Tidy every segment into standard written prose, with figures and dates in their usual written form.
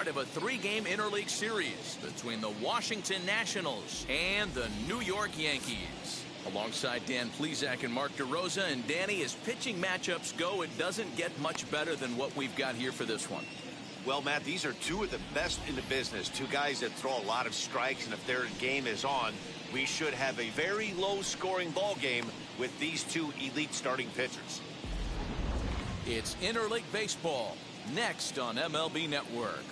start of a three-game interleague series between the Washington Nationals and the New York Yankees. Alongside Dan Plesac and Mark DeRosa, and Danny, as pitching matchups go, it doesn't get much better than what we've got here for this one. Well, Matt, these are two of the best in the business. Two guys that throw a lot of strikes, and if their game is on, we should have a very low-scoring ball game with these two elite starting pitchers. It's interleague baseball, next on MLB Network.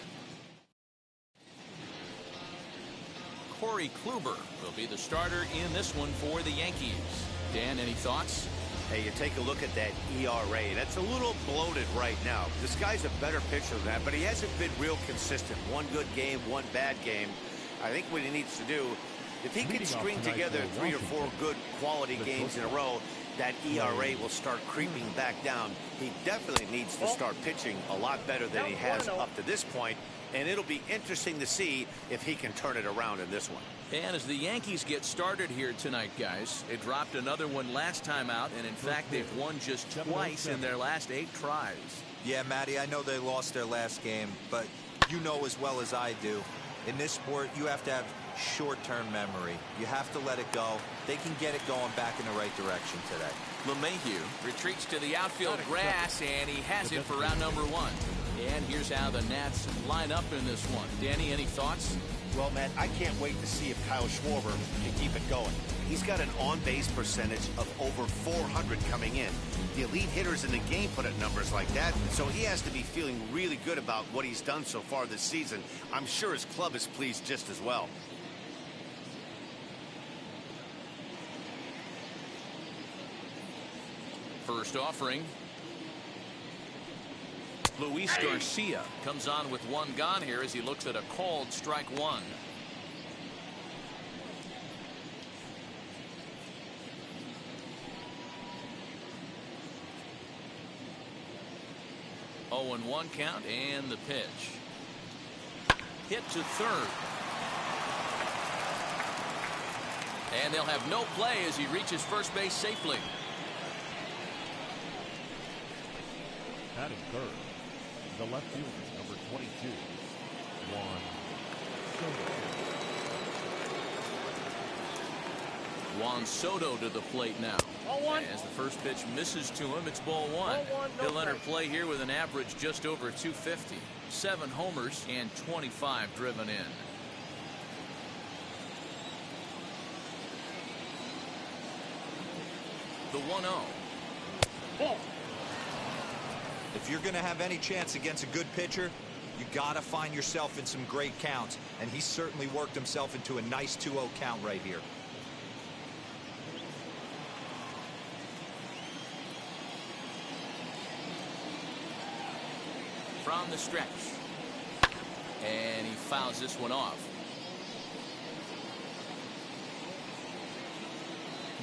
Corey Kluber will be the starter in this one for the Yankees. Dan, any thoughts? Hey, you take a look at that ERA. That's a little bloated right now. This guy's a better pitcher than that, but he hasn't been real consistent. One good game, one bad game. I think what he needs to do, if he can string together 3 or 4 good quality games in a row, that ERA will start creeping back down. He definitely needs to start pitching a lot better than he has up to this point, and it'll be interesting to see if he can turn it around in this one. And as the Yankees get started here tonight, guys, they dropped another one last time out, and in fact, they've won just twice in their last 8 tries. Yeah, Matty, I know they lost their last game, but you know as well as I do, in this sport, you have to have short-term memory. You have to let it go. They can get it going back in the right direction today. LeMahieu retreats to the outfield grass, and he has it for round number 1. And here's how the Nats line up in this one. Danny, any thoughts? Well, Matt, I can't wait to see if Kyle Schwarber can keep it going. He's got an on-base percentage of over 400 coming in. The elite hitters in the game put up numbers like that, so he has to be feeling really good about what he's done so far this season. I'm sure his club is pleased just as well. First offering. Luis Garcia comes on with 1 gone here as he looks at a called strike 1. Oh, and 1 count, and the pitch. Hit to third. And they'll have no play as he reaches first base safely. Batting third, the left fielder, number 22, Juan Soto to the plate now. As the first pitch misses to him, it's ball 1. He'll enter play here with an average just over 250. 7 homers and 25 driven in. The 1-0. If you're going to have any chance against a good pitcher, you got to find yourself in some great counts, and he certainly worked himself into a nice 2-0 count right here. From the stretch, and he fouls this one off.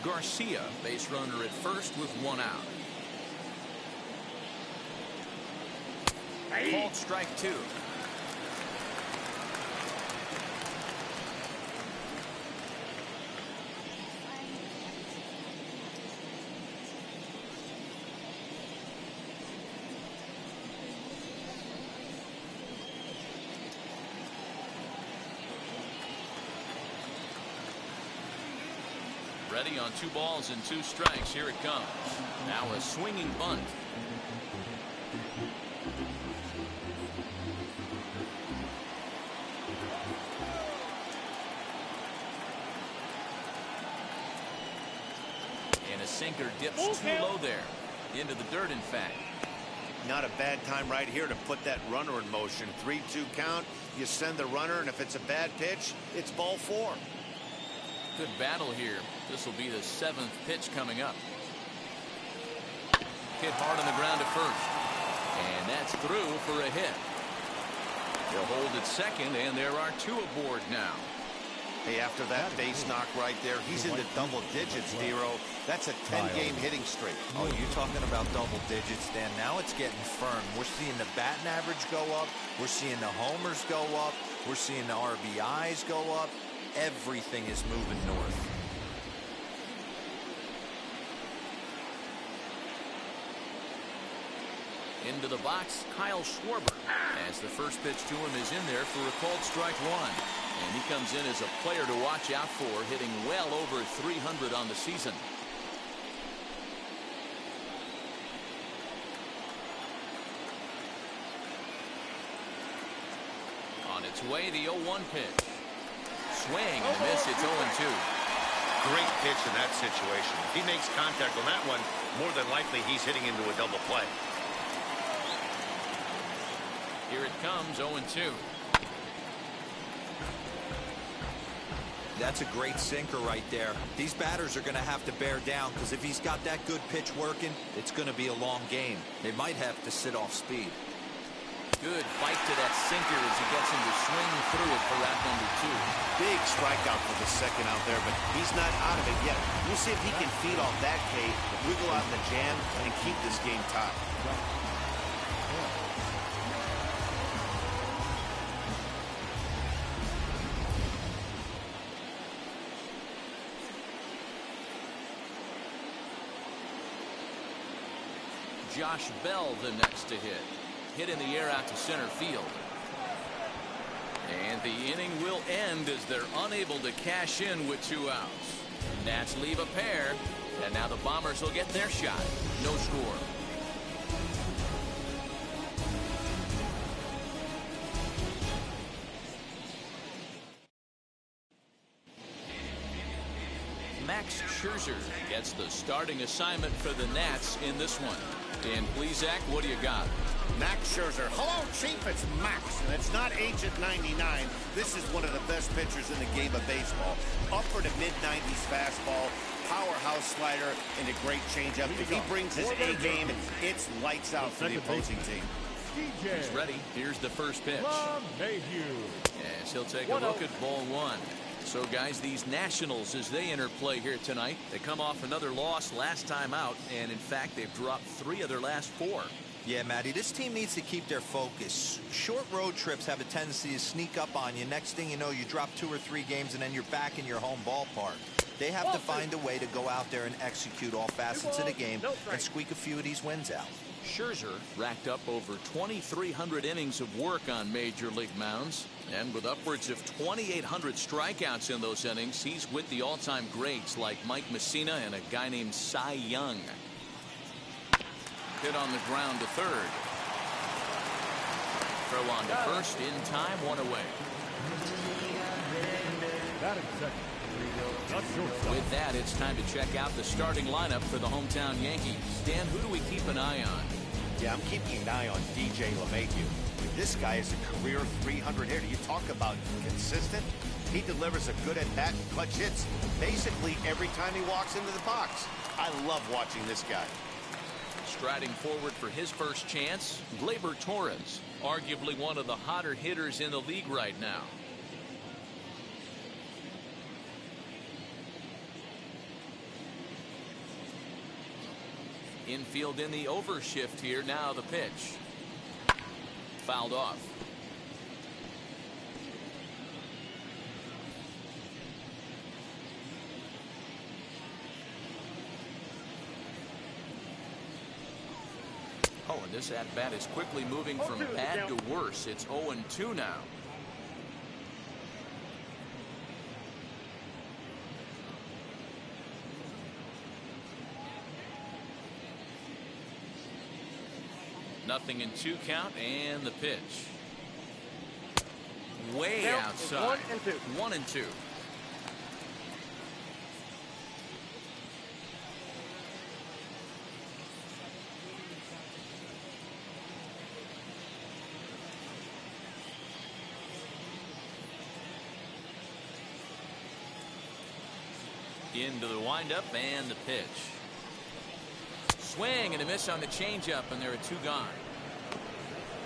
Garcia, base runner at first with 1 out. Called strike 2. Ready on 2 balls and 2 strikes. Here it comes. Now a swinging bunt. Sinker dips too low there. Into the dirt, in fact. Not a bad time right here to put that runner in motion. 3-2 count. You send the runner, and if it's a bad pitch, it's ball 4. Good battle here. This will be the 7th pitch coming up. Hit hard on the ground to first. And that's through for a hit. They'll hold at second, and there are 2 aboard now. Hey, after that base knock right there, he's in the double digits, Dero. That's a 10-game hitting streak. Oh, you're talking about double digits, Dan. Now it's getting firm. We're seeing the batting average go up. We're seeing the homers go up. We're seeing the RBIs go up. Everything is moving north. Into the box, Kyle Schwarber. As the first pitch to him is in there for a called strike one. And he comes in as a player to watch out for, hitting well over 300 on the season. On its way, the 0-1 pitch. Swing and a miss. It's 0-2. Great pitch in that situation. If he makes contact on that one, more than likely he's hitting into a double play. Here it comes, 0-2. That's a great sinker right there. These batters are going to have to bear down, because if he's got that good pitch working, it's going to be a long game. They might have to sit off speed. Good bite to that sinker as he gets him to swing through it for round number 2. Big strikeout for the second out there, but he's not out of it yet. We'll see if he can feed off that K, wiggle out the jam, and keep this game tied. Josh Bell the next to hit. Hit in the air out to center field. And the inning will end as they're unable to cash in with 2 outs. Nats leave a pair, and now the Bombers will get their shot. No score. Max Scherzer gets the starting assignment for the Nats in this one. Dan Plesac, what do you got? Max Scherzer. Hello, Chief. It's Max, and it's not Agent 99. This is one of the best pitchers in the game of baseball. Upper to mid-90s fastball, powerhouse slider, and a great changeup. If he brings his A game, it's lights out for the opposing team. He's ready. Here's the first pitch. Yes, he'll take a look at ball 1. So, guys, these Nationals, as they enter play here tonight, they come off another loss last time out, and in fact, they've dropped 3 of their last 4. Yeah, Matty, this team needs to keep their focus. Short road trips have a tendency to sneak up on you. Next thing you know, you drop 2 or 3 games, and then you're back in your home ballpark. They have to find a way to go out there and execute all facets of the game and squeak a few of these wins out. Scherzer racked up over 2,300 innings of work on major league mounds, and with upwards of 2,800 strikeouts in those innings, he's with the all-time greats like Mike Messina and a guy named Cy Young. Hit on the ground to third. Throw on to first in time, 1 away. With that, it's time to check out the starting lineup for the hometown Yankees. Dan, who do we keep an eye on? Yeah, I'm keeping an eye on DJ LeMahieu. This guy is a career 300 hitter. You talk about consistent. He delivers a good at-bat and clutch hits basically every time he walks into the box. I love watching this guy. Striding forward for his first chance, Gleyber Torres, arguably one of the hotter hitters in the league right now. Infield in the overshift here. Now the pitch. Fouled off. Oh, and this at-bat is quickly moving from bad to worse. It's 0-2 now. Nothing in 2 count, and the pitch. Way outside. 1-2. Into the windup and the pitch. Swing and a miss on the changeup, and there are 2 gone.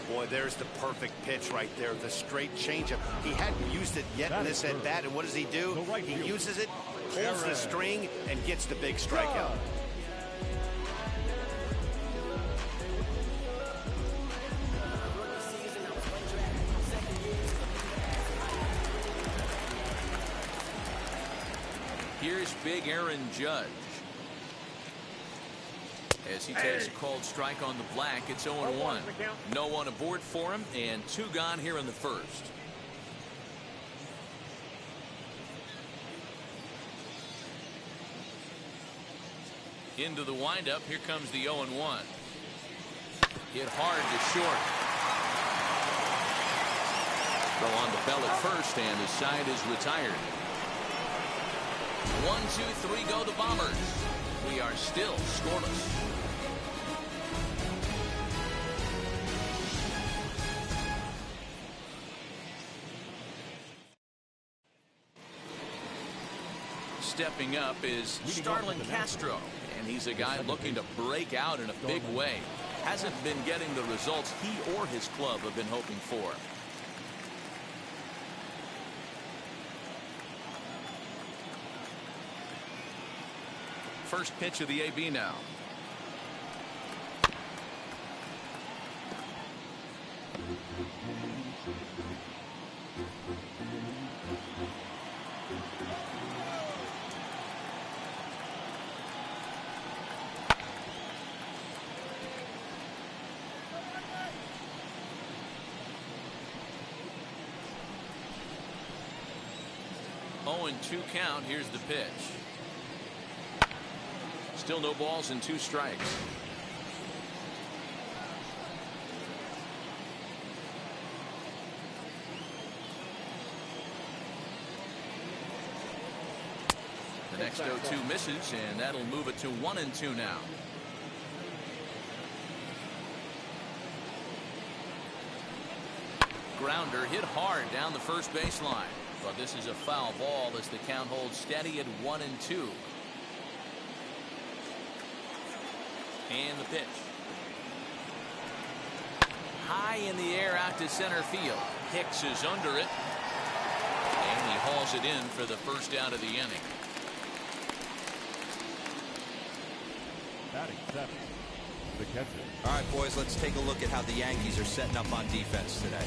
Boy, there's the perfect pitch right there, the straight changeup. He hadn't used it yet in this at bat, and what does he do? He uses it, pulls the string, and gets the big strikeout. Here's big Aaron Judge. As he takes a called strike on the black, it's 0-1. No one aboard for him, and 2 gone here in the first. Into the windup, here comes the 0-1. Hit hard to short. Throw on the bell at first, and the side is retired. 1, 2, 3 go the Bombers. We are still scoreless. Stepping up is Starlin Castro, and he's a guy looking to break out in a big way. Hasn't been getting the results he or his club have been hoping for. First pitch of the AB now. Oh, and 2 count. Here's the pitch. Still no balls and 2 strikes. The next 0-2 misses, and that'll move it to 1-2 now. Grounder hit hard down the first baseline, but this is a foul ball as the count holds steady at 1-2. And the pitch. High in the air out to center field. Hicks is under it. And he hauls it in for the first out of the inning. Batting 7, the catcher. All right, boys, let's take a look at how the Yankees are setting up on defense today.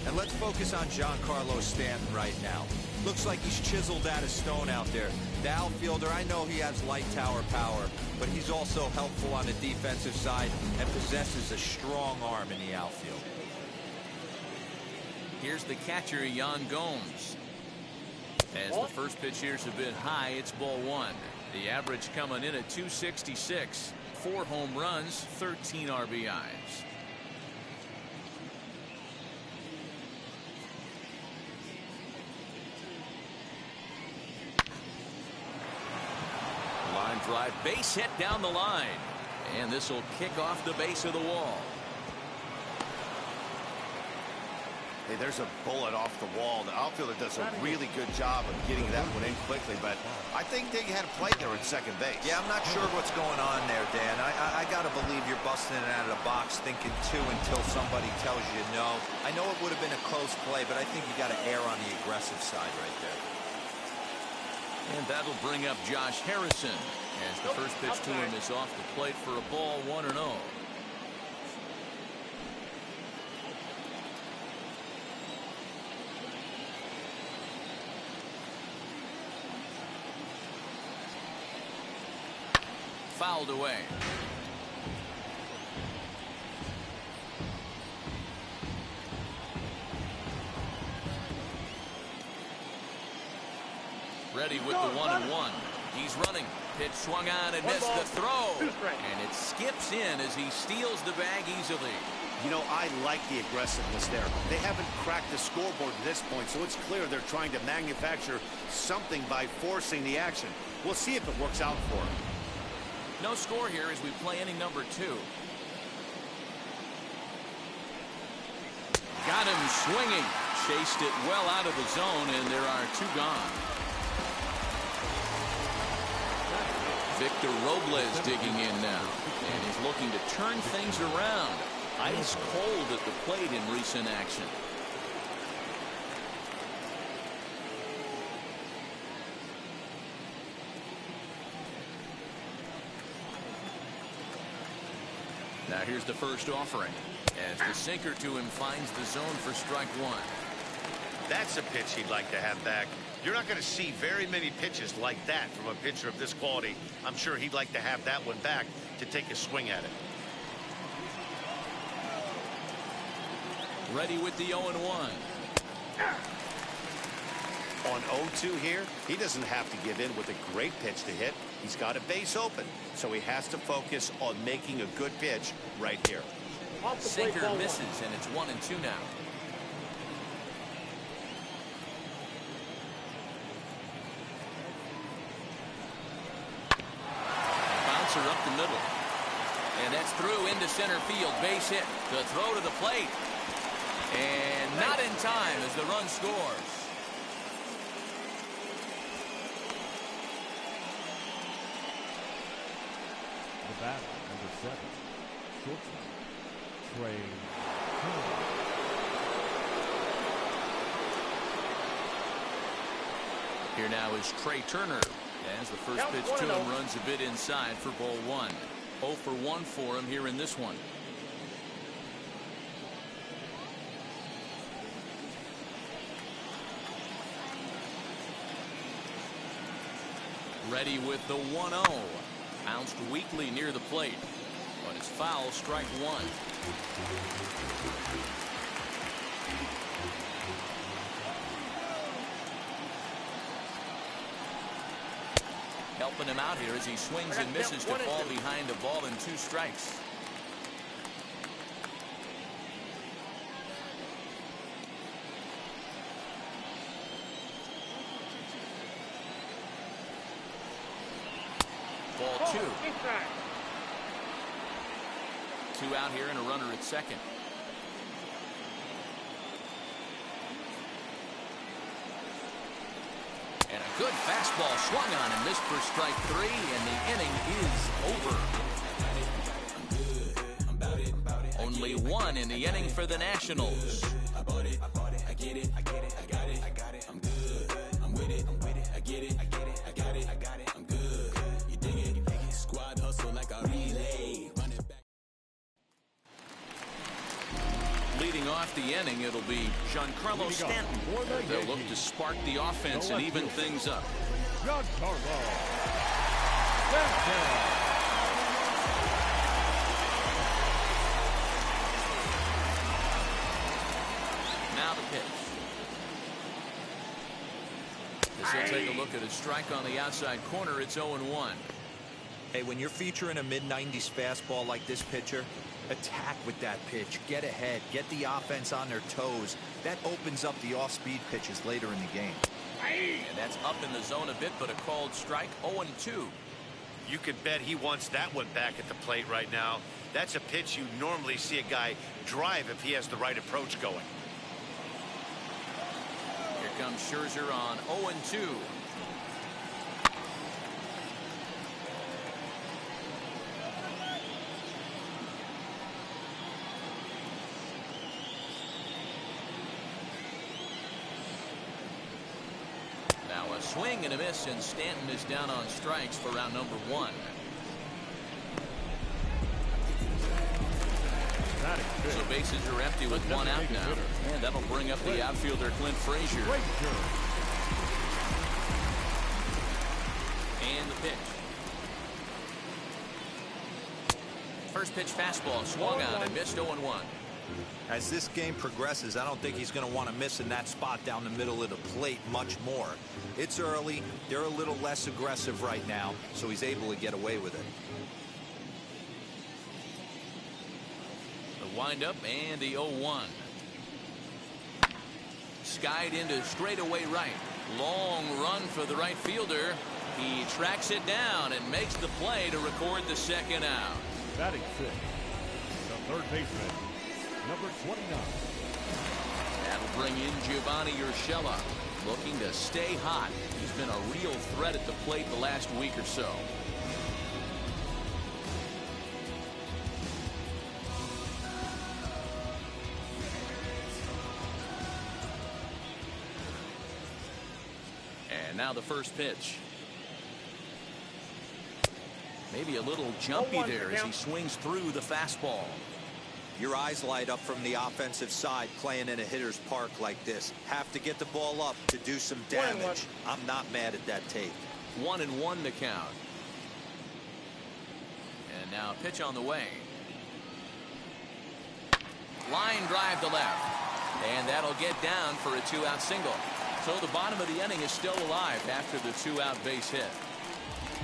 And let's focus on Giancarlo Stanton right now. Looks like he's chiseled out of stone out there. The outfielder, I know he has light tower power, but he's also helpful on the defensive side and possesses a strong arm in the outfield. Here's the catcher, Yan Gomes. As the first pitch here's a bit high, it's ball 1. The average coming in at 266. 4 home runs, 13 RBIs. Line drive, base hit down the line. And this will kick off the base of the wall. Hey, there's a bullet off the wall. The outfielder does a really good job of getting that one in quickly, but I think they had a play there at second base. Yeah, I'm not sure what's going on there, Dan. I got to believe you're busting it out of the box thinking 2 until somebody tells you no. I know it would have been a close play, but I think you got to err on the aggressive side right there. And that'll bring up Josh Harrison as the first pitch to him is off the plate for a ball 1-0. Fouled away. Ready with the 1-1. He's running. Pitch swung on and missed the throw. And it skips in as he steals the bag easily. You know, I like the aggressiveness there. They haven't cracked the scoreboard at this point, so it's clear they're trying to manufacture something by forcing the action. We'll see if it works out for them. No score here as we play inning number 2. Got him swinging. Chased it well out of the zone, and there are 2 gone. Victor Robles digging in now, and he's looking to turn things around. Ice cold at the plate in recent action. Now here's the first offering as the sinker to him finds the zone for strike 1. That's a pitch he'd like to have back. You're not going to see very many pitches like that from a pitcher of this quality. I'm sure he'd like to have that one back to take a swing at it. Ready with the 0-1. On 0-2 here, he doesn't have to give in with a great pitch to hit. He's got a base open, so he has to focus on making a good pitch right here. Sinker misses, and it's 1-2 now. Bouncer up the middle. And that's through into center field. Base hit. The throw to the plate. And not in time as the run scores. The batter, number 7, shortstop, Trey. Here now is Trey Turner. As the first pitch to him runs a bit inside for ball 1. 0 for 1 for him here in this one. Ready with the 1-0. Bounced weakly near the plate, but it's foul, strike 1. Helping him out here as he swings and misses to fall behind a ball and 2 strikes. Ball 2. 2 out here and a runner at second. And a good fastball swung on him. This for strike 3, and the inning is over. Only 1 in the inning for the Nationals. Leading off the inning, it'll be Giancarlo Stanton. They'll look to spark the offense and even things up. Giancarlo Stanton. Now the pitch. As he'll take a look at a strike on the outside corner, it's 0-1. Hey, when you're featuring a mid-90s fastball like this pitcher, attack with that pitch. Get ahead. Get the offense on their toes. That opens up the off-speed pitches later in the game. And that's up in the zone a bit, but a called strike. 0-2. You could bet he wants that one back at the plate right now. That's a pitch you normally see a guy drive if he has the right approach going. Here comes Scherzer on 0-2. Now a swing and a miss, and Stanton is down on strikes for round number 1. So bases are empty with 1 out now. And that'll bring up the outfielder Clint Frazier. And the pitch. First pitch fastball swung on and missed. 0-1. As this game progresses, I don't think he's going to want to miss in that spot down the middle of the plate much more. It's early. They're a little less aggressive right now, so he's able to get away with it. The windup and the 0-1. Skied into straightaway right. Long run for the right fielder. He tracks it down and makes the play to record the second out. Batting 6, the third baseman, number 29. That'll bring in Giovanni Urshela, looking to stay hot. He's been a real threat at the plate the last week or so. And now the first pitch. Maybe a little jumpy there as he swings through the fastball. Your eyes light up from the offensive side playing in a hitter's park like this. Have to get the ball up to do some damage. I'm not mad at that take. 1-1 the count. And now a pitch on the way. Line drive to left. And that'll get down for a 2-out single. So the bottom of the inning is still alive after the 2-out base hit.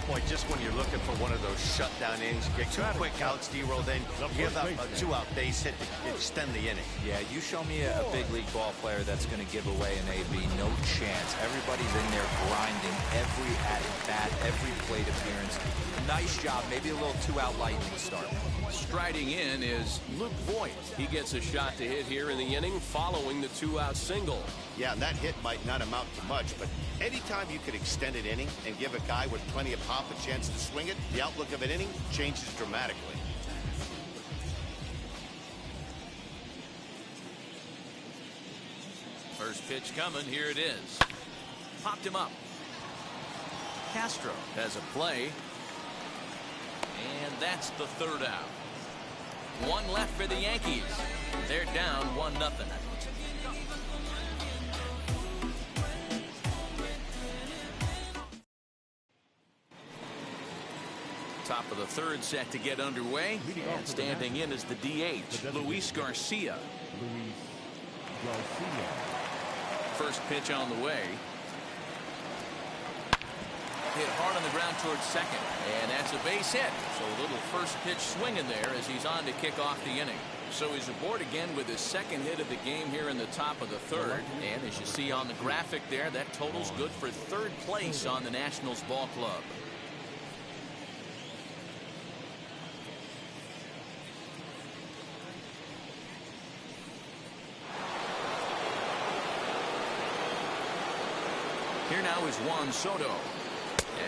Boy, just when you're looking for one of those shutdown innings, get 2 quick outs, D-roll, then give up a 2-out base hit to extend the inning. Yeah, you show me a big league ball player that's going to give away an AB, no chance. Everybody's in there grinding every at-bat, every plate appearance. Nice job, maybe a little 2-out lightning start. Striding in is Luke Voigt. He gets a shot to hit here in the inning following the 2-out single. Yeah, that hit might not amount to much, but anytime you could extend an inning and give a guy with plenty of pop a chance to swing it, the outlook of an inning changes dramatically. First pitch coming, here it is. Popped him up. Castro has a play. And that's the 3rd out. 1 left for the Yankees. They're down 1-0. Top of the 3rd set to get underway. And standing in is the DH, Luis Garcia. First pitch on the way. Hit hard on the ground towards second. And that's a base hit. So a little first pitch swinging there as he's on to kick off the inning. So he's aboard again with his 2nd hit of the game here in the top of the 3rd. And as you see on the graphic there, that total's good for 3rd place on the Nationals ball club. Here now is Juan Soto,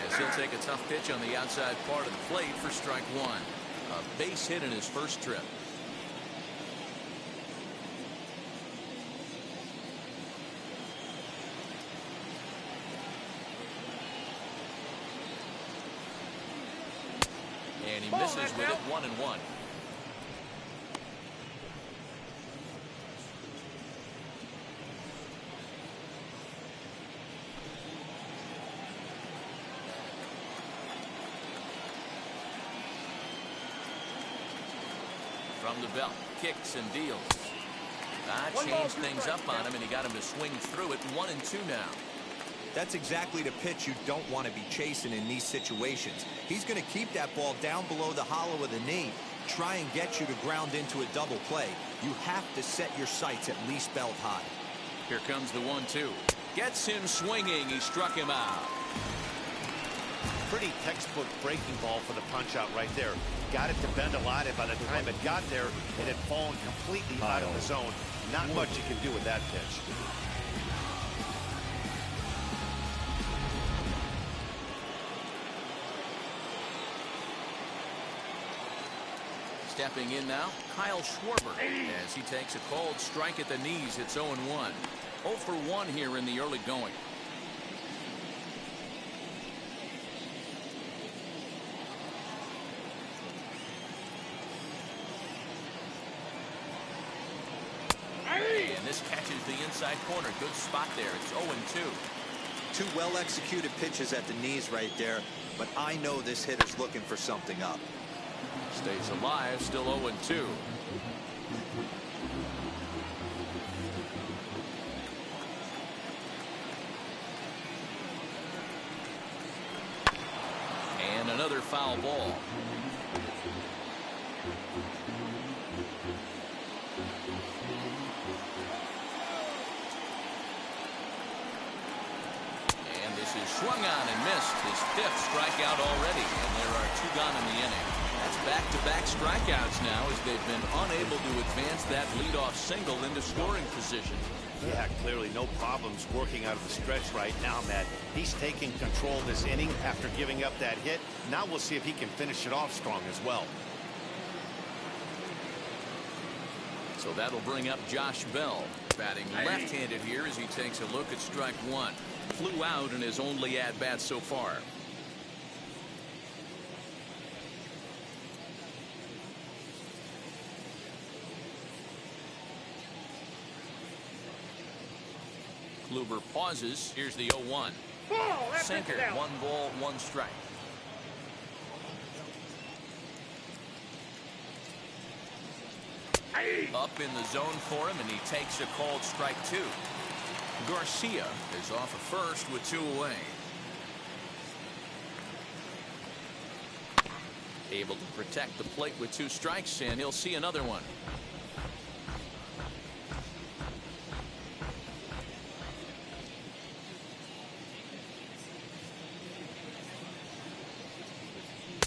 as he'll take a tough pitch on the outside part of the plate for strike 1. A base hit in his first trip. And he misses with it, 1-1. From the belt, kicks and deals. Changed things up on him, and he got him to swing through it. 1-2 now. That's exactly the pitch you don't want to be chasing in these situations. He's going to keep that ball down below the hollow of the knee, try and get you to ground into a double play. You have to set your sights at least belt high. Here comes the 1-2. Gets him swinging. He struck him out. Pretty textbook breaking ball for the punch out right there. Got it to bend a lot, and by the time it got there, it had fallen completely out of the zone. Not much you can do with that pitch. Stepping in now, Kyle Schwarber, as he takes a cold strike at the knees. It's 0-1. 0 for 1 here in the early going. And this catches the inside corner. Good spot there. It's 0-2. 2 well-executed pitches at the knees right there, but I know this hitter's looking for something up. Stays alive, still 0-2. And another foul ball. And this is swung on and missed. His 5th strikeout already, and there are 2 gone in the inning. That's back-to-back strikeouts now as they've been unable to advance that leadoff single into scoring position. Yeah, clearly no problems working out of the stretch right now, Matt. He's taking control of this inning after giving up that hit. Now we'll see if he can finish it off strong as well. So that'll bring up Josh Bell, batting left-handed here as he takes a look at strike 1. Flew out in his only at-bat so far. Kluber pauses. Here's the 0-1. Sinker, 1 ball, 1 strike. Up in the zone for him, and he takes a called strike 2. Garcia is off at first with 2 away. Able to protect the plate with 2 strikes, and he'll see another one.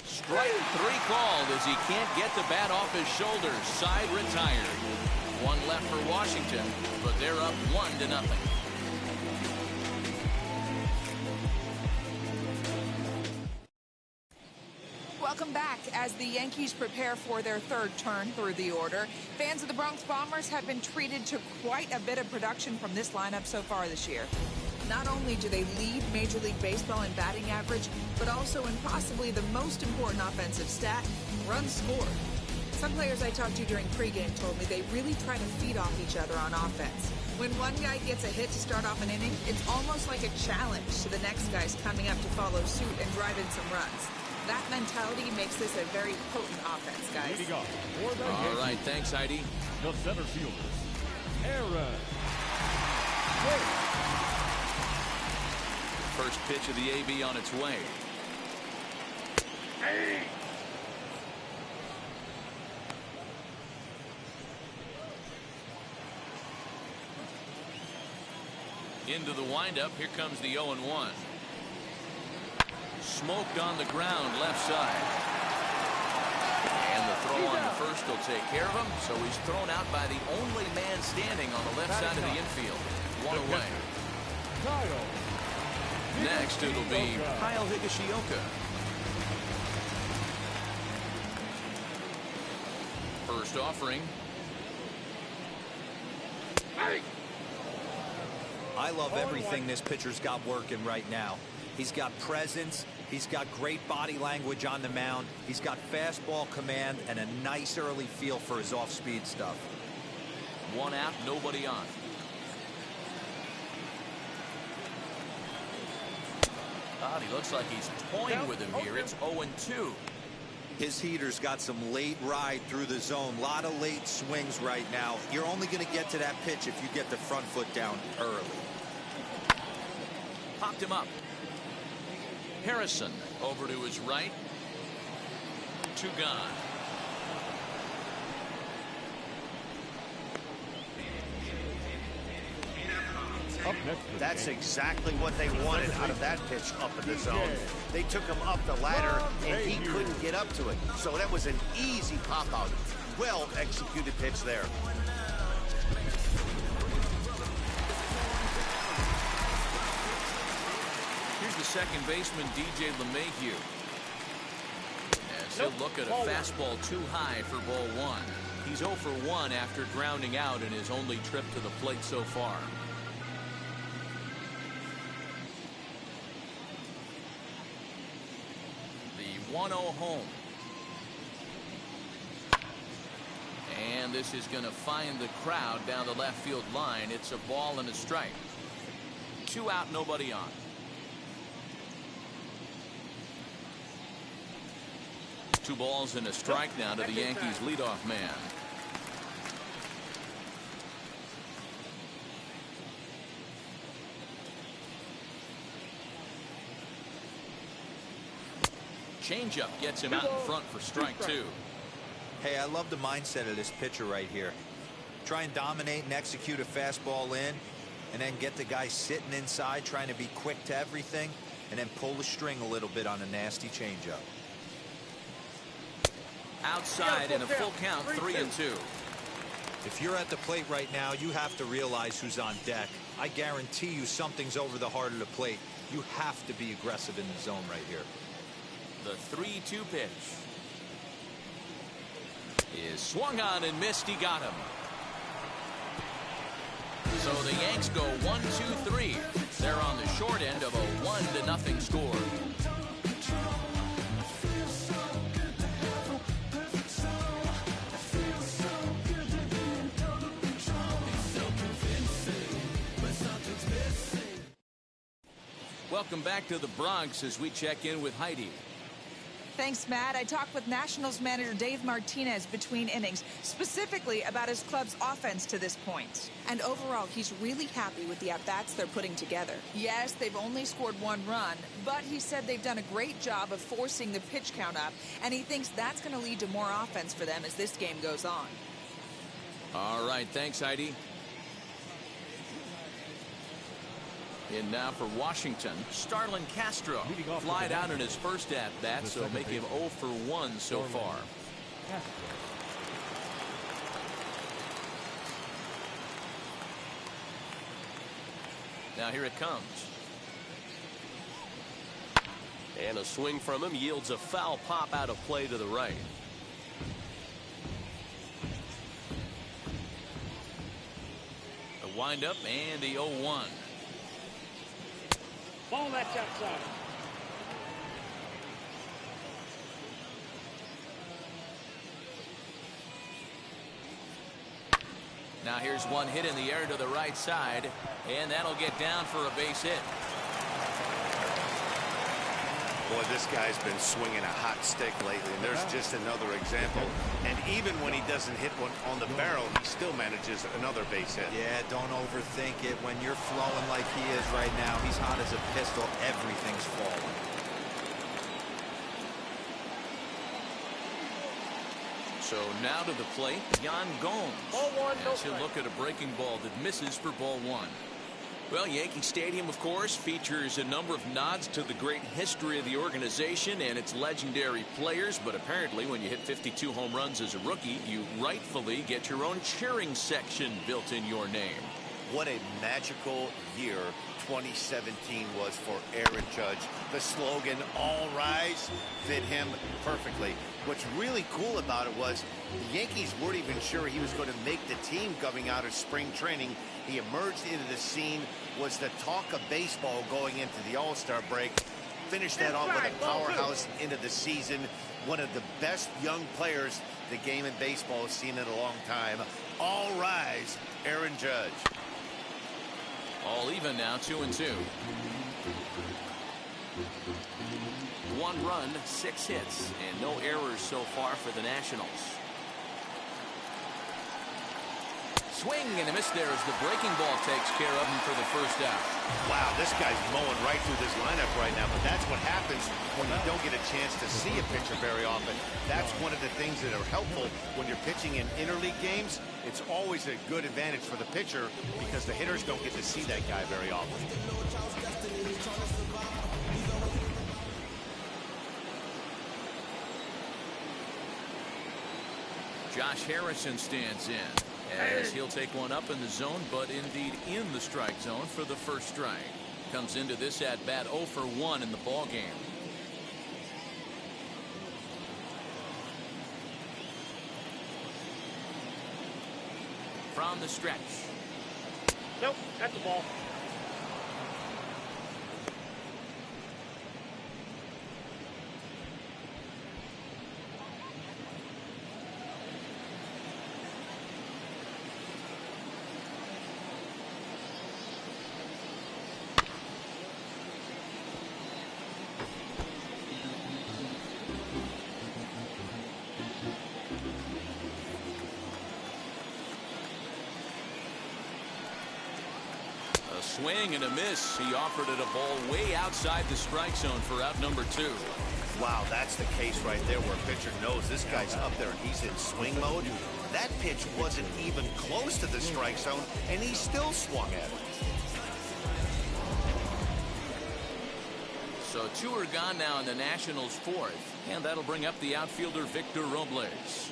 Strike 3 called as he can't get the bat off his shoulders. Side retired. 1 left for Washington, but they're up 1-0. Welcome back. As the Yankees prepare for their 3rd turn through the order, fans of the Bronx Bombers have been treated to quite a bit of production from this lineup so far this year. Not only do they lead Major League Baseball in batting average, but also in possibly the most important offensive stat, runs scored. Some players I talked to during pregame told me they really try to feed off each other on offense. When one guy gets a hit to start off an inning, it's almost like a challenge to the next guys coming up to follow suit and drive in some runs. That mentality makes this a very potent offense, guys. All right, thanks, Heidi. The center fielders, Aaron. First pitch of the AB on its way. Into the windup. Here comes the 0-1. Smoked on the ground left side. And the throw on the first will take care of him. So he's thrown out by the only man standing on the left side of the infield. 1 away. Next it'll be Kyle Higashioka. First offering. I love everything this pitcher's got working right now. He's got presence. He's got great body language on the mound. He's got fastball command and a nice early feel for his off-speed stuff. 1 out, nobody on. God, he looks like he's toying with him here. It's 0-2. His heater's got some late ride through the zone. A lot of late swings right now. You're only going to get to that pitch if you get the front foot down early. Popped him up. Harrison over to his right. 2 gone. That's exactly what they wanted out of that pitch up in the zone. They took him up the ladder, and he couldn't get up to it. So that was an easy pop-out. Well-executed pitch there. Here's the second baseman, DJ LeMahieu. As he'll look at a fastball too high for ball 1. He's 0 for 1 after grounding out in his only trip to the plate so far. The 1-0 home. And this is going to find the crowd down the left field line. It's a ball and a strike. 2 out, nobody on. Two balls and a strike now to the Yankees leadoff man. Changeup gets him out in front for strike 2. Hey, I love the mindset of this pitcher right here. Try and dominate and execute a fastball in, and then get the guy sitting inside trying to be quick to everything, and then pull the string a little bit on a nasty changeup. Outside in a full count, 3-2. If you're at the plate right now, you have to realize who's on deck. I guarantee you something's over the heart of the plate. You have to be aggressive in the zone right here. The 3-2 pitch is swung on and missed. He got him. So the Yanks go 1-2-3. They're on the short end of a 1-0 score. Welcome back to the Bronx as we check in with Heidi. Thanks, Matt. I talked with Nationals manager Dave Martinez between innings, specifically about his club's offense to this point. And overall, he's really happy with the at-bats they're putting together. Yes, they've only scored 1 run, but he said they've done a great job of forcing the pitch count up, and he thinks that's going to lead to more offense for them as this game goes on. All right, thanks, Heidi. In now for Washington, Starlin Castro. Flied out in his first at-bat, so make him 0 for 1 so far. Now here it comes. And a swing from him yields a foul pop out of play to the right. A windup and the 0-1. Ball that's outside. Now here's one hit in the air to the right side, and that'll get down for a base hit. Boy, this guy's been swinging a hot stick lately, and there's just another example. And even when he doesn't hit one on the barrel, he still manages another base hit. Yeah, don't overthink it. When you're flowing like he is right now, he's hot as a pistol. Everything's falling. So now to the plate, Yan Gomes. Ball 1, no as he'll strike. look at a breaking ball that misses for ball 1. Well, Yankee Stadium, of course, features a number of nods to the great history of the organization and its legendary players. But apparently, when you hit 52 home runs as a rookie, you rightfully get your own cheering section built in your name. What a magical year 2017 was for Aaron Judge. The slogan, "All Rise," fit him perfectly. What's really cool about it was the Yankees weren't even sure he was going to make the team coming out of spring training. He emerged into the scene, was the talk of baseball going into the All-Star break. Finished that off with a powerhouse into the season. One of the best young players the game in baseball has seen in a long time. All rise, Aaron Judge. All even now, 2-2. 1 run, 6 hits, and no errors so far for the Nationals. Swing and a miss there as the breaking ball takes care of him for the first out. Wow, this guy's mowing right through this lineup right now, but that's what happens when you don't get a chance to see a pitcher very often. That's one of the things that are helpful when you're pitching in interleague games. It's always a good advantage for the pitcher because the hitters don't get to see that guy very often. Josh Harrison stands in as he'll take one up in the zone, but indeed in the strike zone for the first strike. Comes into this at bat 0 for 1 in the ball game. From the stretch. Nope, that's the ball. Swing and a miss. He offered it a ball way outside the strike zone for out number 2. Wow, that's the case right there where a pitcher knows this guy's up there and he's in swing mode. That pitch wasn't even close to the strike zone, and he still swung at it. So 2 are gone now in the Nationals' 4th, and that'll bring up the outfielder Victor Robles.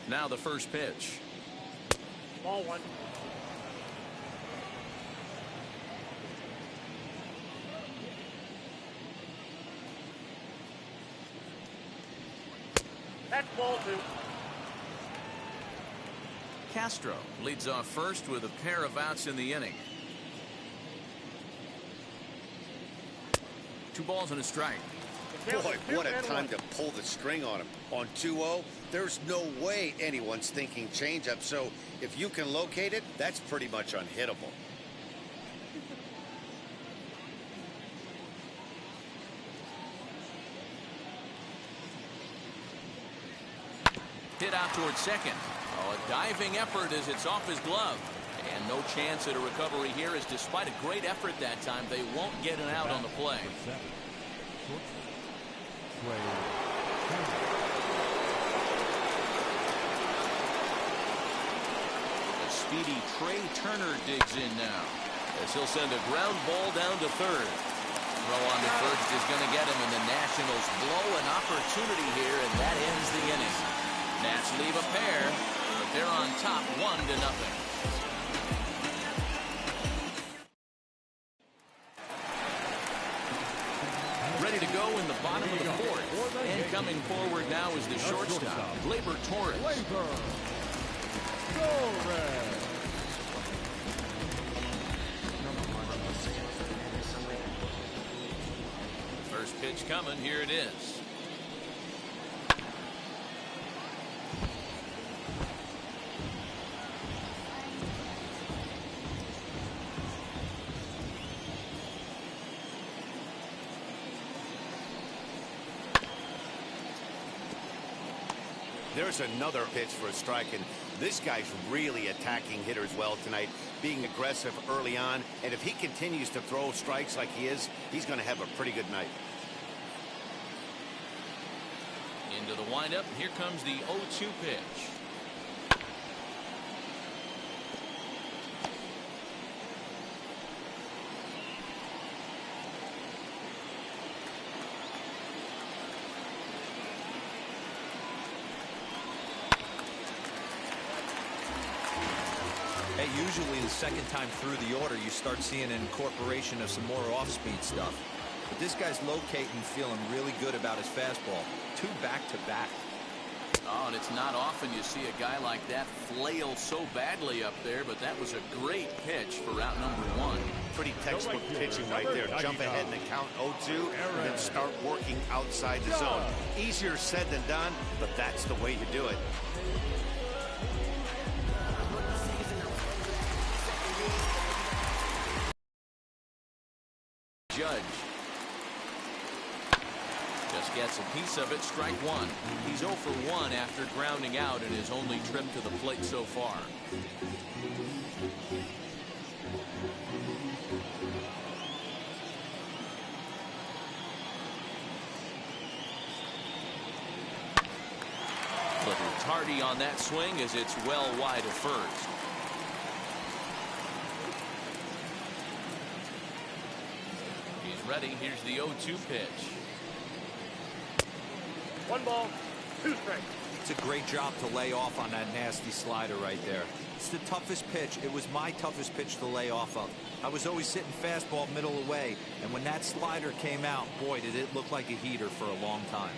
Now the first pitch. Ball 1. That's ball 2. Castro leads off first with a pair of outs in the inning. 2 balls and a strike. Boy, what a time to pull the string on him. On 2-0, there's no way anyone's thinking changeup. So if you can locate it, that's pretty much unhittable. Hit out towards second. Oh, a diving effort as it's off his glove. And no chance at a recovery here, as despite a great effort that time, they won't get an out on the play. The speedy Trey Turner digs in now, as he'll send a ground ball down to third. Throw on to first is going to get him, and the Nationals blow an opportunity here, and that ends the inning. Nats leave a pair, but they're on top 1-0. Ready to go in the bottom of the 4th. And coming forward now is the shortstop, Gleyber Torres. First pitch coming. Here it is. There's another pitch for a strike, and this guy's really attacking hitters well tonight, being aggressive early on, and if he continues to throw strikes like he is, he's going to have a pretty good night. Into the windup, and here comes the 0-2 pitch. Usually the second time through the order, you start seeing an incorporation of some more off-speed stuff. But this guy's locating, feeling really good about his fastball. 2 back-to-back. Oh, and it's not often you see a guy like that flail so badly up there, but that was a great pitch for route number 1. Pretty textbook pitching right there. Jump ahead in the count 0-2 and then start working outside the zone. Easier said than done, but that's the way you do it. Judge just gets a piece of it. Strike 1. He's 0 for 1 after grounding out in his only trip to the plate so far. Little tardy on that swing as it's well wide of first. Ready. Here's the 0-2 pitch. 1 ball, 2 strikes. It's a great job to lay off on that nasty slider right there. It's the toughest pitch. It was my toughest pitch to lay off of. I was always sitting fastball middle away, and when that slider came out, boy, did it look like a heater for a long time.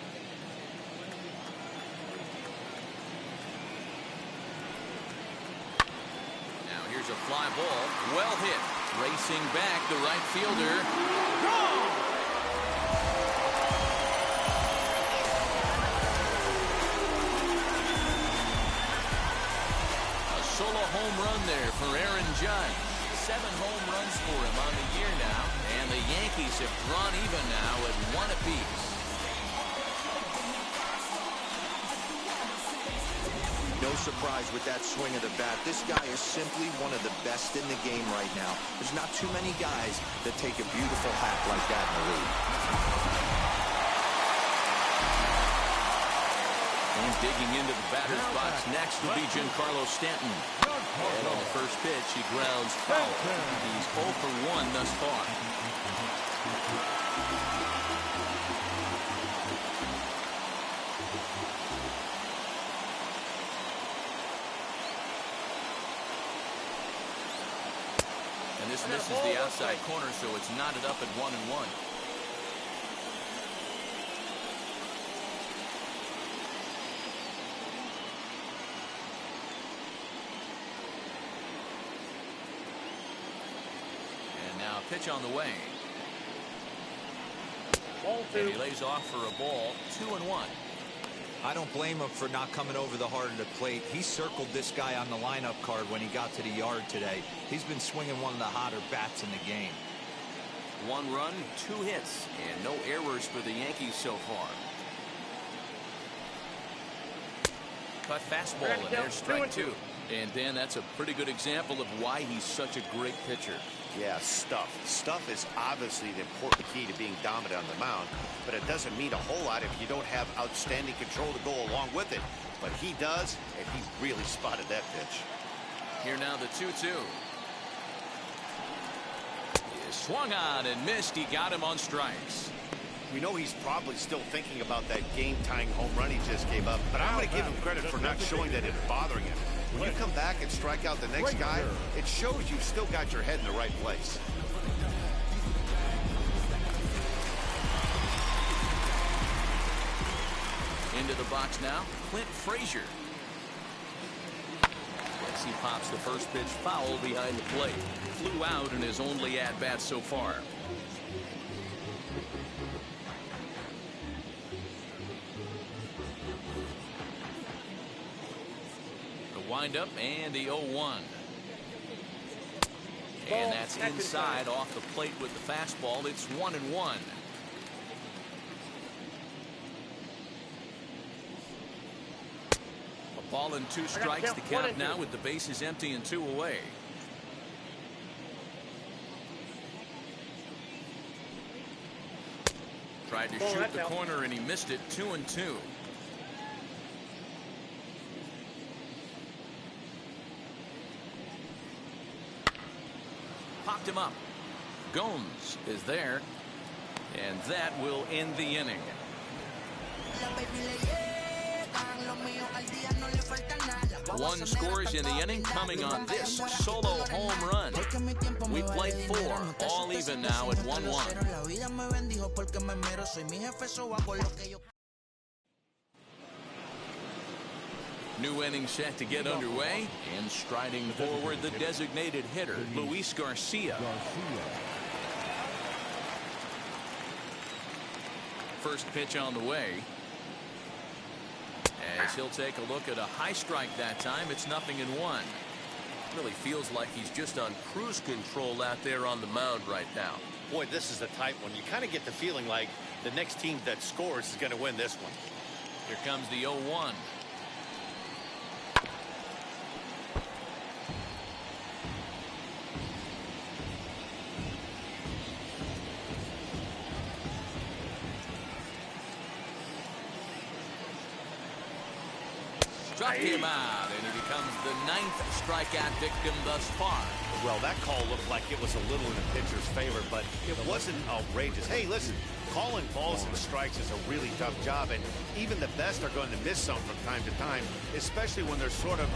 Now here's a fly ball. Well hit. Racing back, the right fielder. A solo home run there for Aaron Judge. 7 home runs for him on the year now, and the Yankees have drawn even now at 1 apiece. No surprise with that swing of the bat. This guy is simply one of the best in the game right now. There's not too many guys that take a beautiful hack like that in the league. And digging into the batter's box next will be Giancarlo Stanton. And on the first pitch, he grounds foul. He's 0 for 1 thus far. And this misses the outside corner, so it's knotted up at 1-1. pitch on the way. Ball And 2. he lays off for a ball. 2-1. I don't blame him for not coming over the heart of the plate. He circled this guy on the lineup card when he got to the yard today. He's been swinging one of the hotter bats in the game. 1 run, 2 hits, and no errors for the Yankees so far. Cut fastball, and there's strike 2. And Dan, that's a pretty good example of why he's such a great pitcher. Yeah, stuff. Stuff is obviously the important key to being dominant on the mound, but it doesn't mean a whole lot if you don't have outstanding control to go along with it. But he does, and he really spotted that pitch. Here now the 2-2. He swung on and missed. He got him on strikes. We know he's probably still thinking about that game-tying home run he just gave up, but I'm going to give him credit for not showing that it's bothering him. When you come back and strike out the next guy, it shows you've still got your head in the right place. Into the box now, Clint Frazier. As he pops the first pitch foul behind the plate. Flew out in his only at-bat so far. Windup and the 0-1. And that's inside off the plate with the fastball. It's 1-1. A ball and 2 strikes. The count now with the bases empty and 2 away. Tried to shoot the corner and he missed it. 2-2. Popped him up. Gomes is there, and that will end the inning. One scores in the inning coming on this solo home run. We played 4, all even now at 1-1. New inning set to get underway, and striding forward the designated hitter, Luis Garcia. First pitch on the way. As he'll take a look at a high strike that time, it's 0-1. Really feels like he's just on cruise control out there on the mound right now. Boy, this is a tight one. You kind of get the feeling like the next team that scores is going to win this one. Here comes the 0-1. Struck him out, and he becomes the 9th strikeout victim thus far. Well, that call looked like it was a little in the pitcher's favor, but it wasn't outrageous. Hey, listen, calling balls and strikes is a really tough job, and even the best are going to miss some from time to time, especially when they're sort of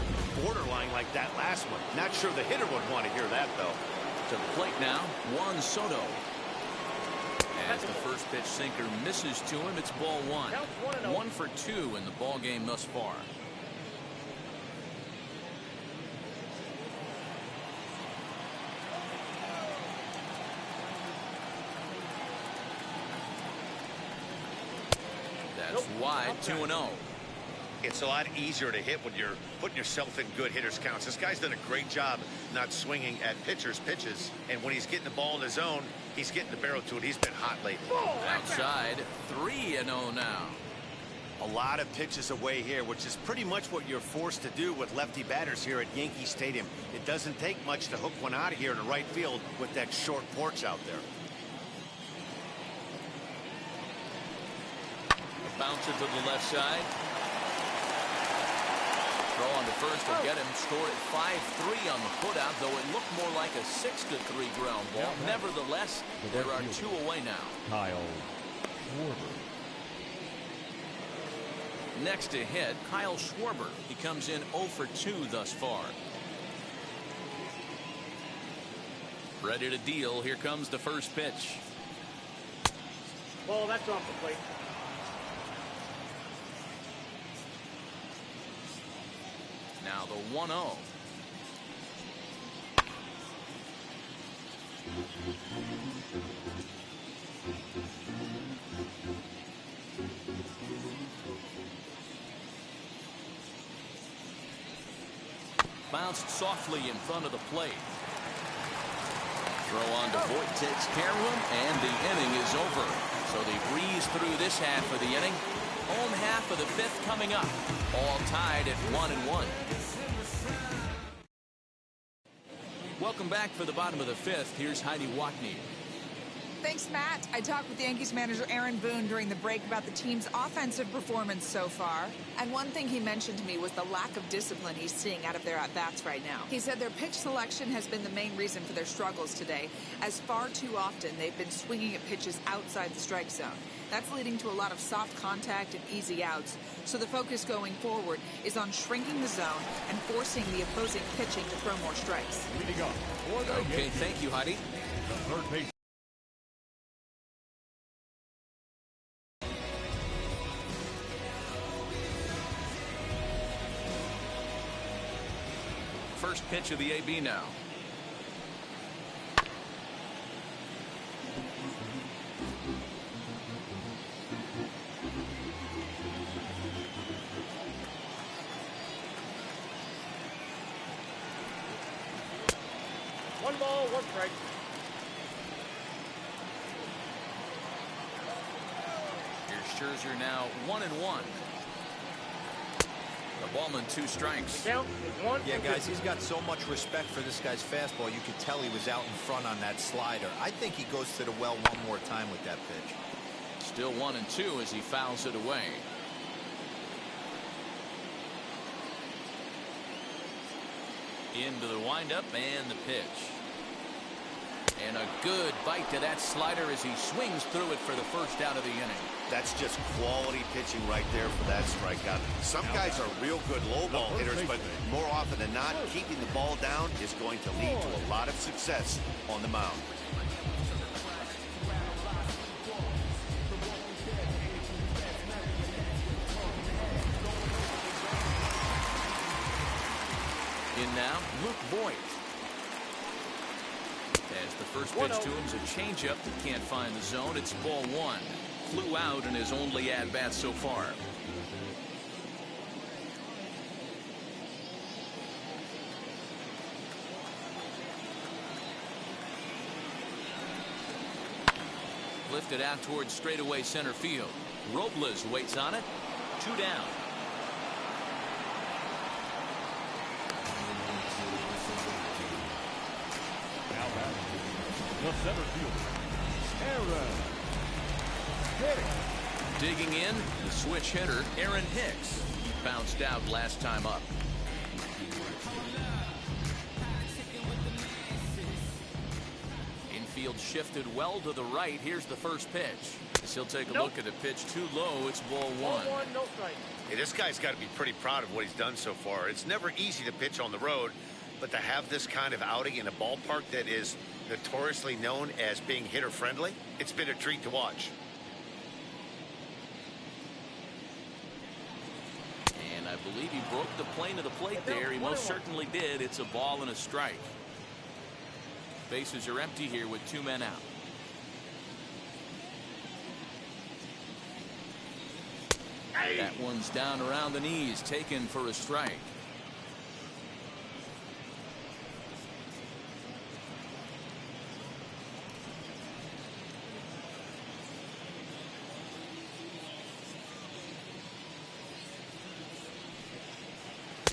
borderline like that last one. Not sure the hitter would want to hear that, though. To the plate now, Juan Soto. As the first pitch sinker misses to him, it's ball 1. 1 for 2 in the ball game thus far. That's wide, 2-0. It's a lot easier to hit when you're putting yourself in good hitters counts. This guy's done a great job not swinging at pitchers' pitches, and when he's getting the ball in his zone, he's getting the barrel to it. He's been hot lately. Outside, 3-0 now. A lot of pitches away here, which is pretty much what you're forced to do with lefty batters here at Yankee Stadium. It doesn't take much to hook one out of here to right field with that short porch out there. Bounce it to the left side. Throw on to first will get him. Scored at 5-3 on the putout, though it looked more like a 6-3 ground ball. Nevertheless, there are 2 away now. Kyle Schwarber. Next to hit, Kyle Schwarber. He comes in 0 for 2 thus far. Ready to deal. Here comes the first pitch. Ball, that's off the plate. Now the 1-0. Bounced softly in front of the plate. Throw on to Voit, takes care of him, and the inning is over. So they breeze through this half of the inning. Home half of the fifth coming up. All tied at 1-1. Welcome back for the bottom of the fifth. Here's Heidi Watney. Thanks, Matt. I talked with Yankees manager Aaron Boone during the break about the team's offensive performance so far. And one thing he mentioned to me was the lack of discipline he's seeing out of their at-bats right now. He said their pitch selection has been the main reason for their struggles today, as far too often they've been swinging at pitches outside the strike zone. That's leading to a lot of soft contact and easy outs. So the focus going forward is on shrinking the zone and forcing the opposing pitching to throw more strikes. Okay, thank you, Heidi. Third base. First pitch of the AB now. One ball, one strike. Here's Scherzer now 1-1. The ballman, 2 strikes. Count is 1. Yeah, guys, he's got so much respect for this guy's fastball. You could tell he was out in front on that slider. I think he goes to the well one more time with that pitch. Still 1-2 as he fouls it away. Into the windup and the pitch. And a good bite to that slider as he swings through it for the first out of the inning. That's just quality pitching right there for that strikeout. Some guys are real good low ball hitters, but more often than not, keeping the ball down is going to lead to a lot of success on the mound. In now, Luke Voit. As the first pitch to him is a changeup that can't find the zone. It's ball 1. Flew out in his only at-bat so far. Lifted out towards straightaway center field. Robles waits on it. 2 down. The center fielder, Aaron Hicks. Digging in, the switch hitter, Aaron Hicks. He bounced out last time up. Infield shifted well to the right. Here's the first pitch. As he'll take a look at the pitch too low. It's ball 1. Ball 1, no strike. Hey, this guy's got to be pretty proud of what he's done so far. It's never easy to pitch on the road, but to have this kind of outing in a ballpark that is notoriously known as being hitter friendly, it's been a treat to watch. And I believe he broke the plane of the plate there. He most certainly did. It's a ball and a strike. Bases are empty here with 2 men out. That one's down around the knees, taken for a strike.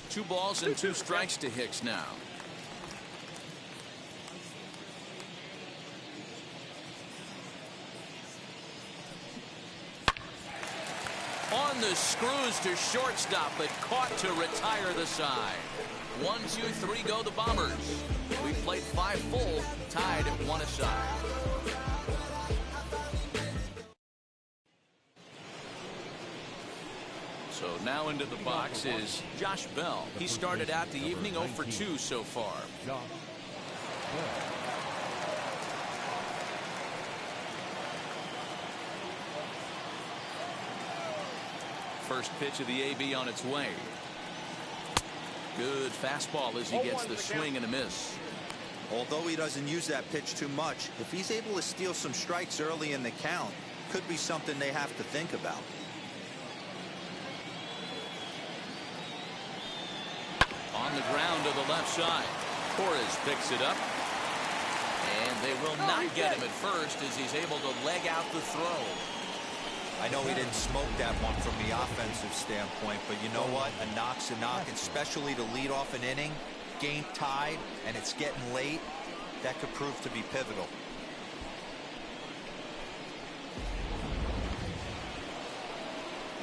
Two balls and 2 strikes to Hicks now. On the screws to shortstop, but caught to retire the side. 1, 2, 3 go the Bombers. We played 5 full, tied at 1 aside. So now into the box is Josh Bell. He started out the evening 0 for 2 so far. First pitch of the AB on its way. Good fastball as he gets the swing and a miss. Although he doesn't use that pitch too much, if he's able to steal some strikes early in the count, could be something they have to think about. On the ground to the left side. Torres picks it up. And they will not get him at first as he's able to leg out the throw. I know he didn't smoke that one from the offensive standpoint, but you know what? A knock's a knock, especially to lead off an inning, game tied, and it's getting late. That could prove to be pivotal.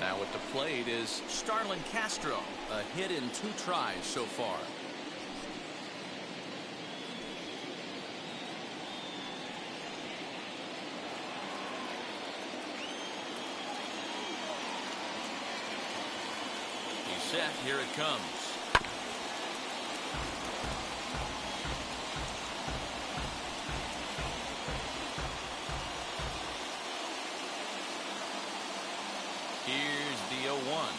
Now at the plate is Starlin Castro. A hit in 2 tries so far. He's set. Here it comes. Here's the 0-1.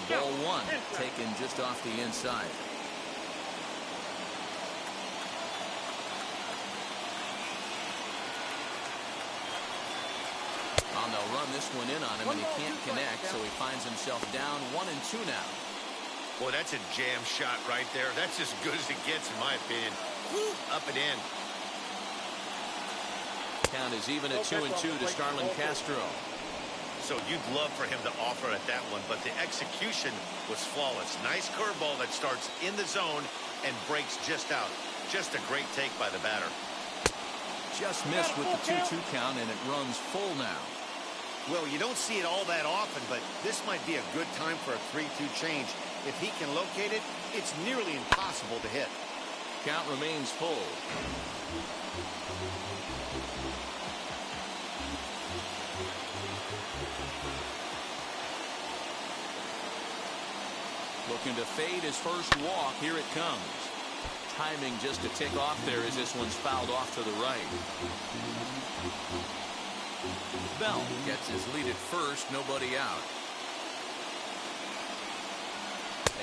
Ball 1 taken just off the inside. They'll run this one in on him, and he can't connect, so he finds himself down 1-2 now. Boy, that's a jam shot right there. That's as good as it gets, in my opinion. Woo, up and in. Count is even at 2-2 to Starlin Castro. So you'd love for him to offer at that one, but the execution was flawless. Nice curveball that starts in the zone and breaks just out. Just a great take by the batter. Just missed with the 2-2 count, and it runs full now. Well, you don't see it all that often, but this might be a good time for a 3-2 change. If he can locate it, it's nearly impossible to hit. Count remains full. Looking to fade his first walk. Here it comes. Timing just to tick off there as this one's fouled off to the right. Bell gets his lead at first, nobody out.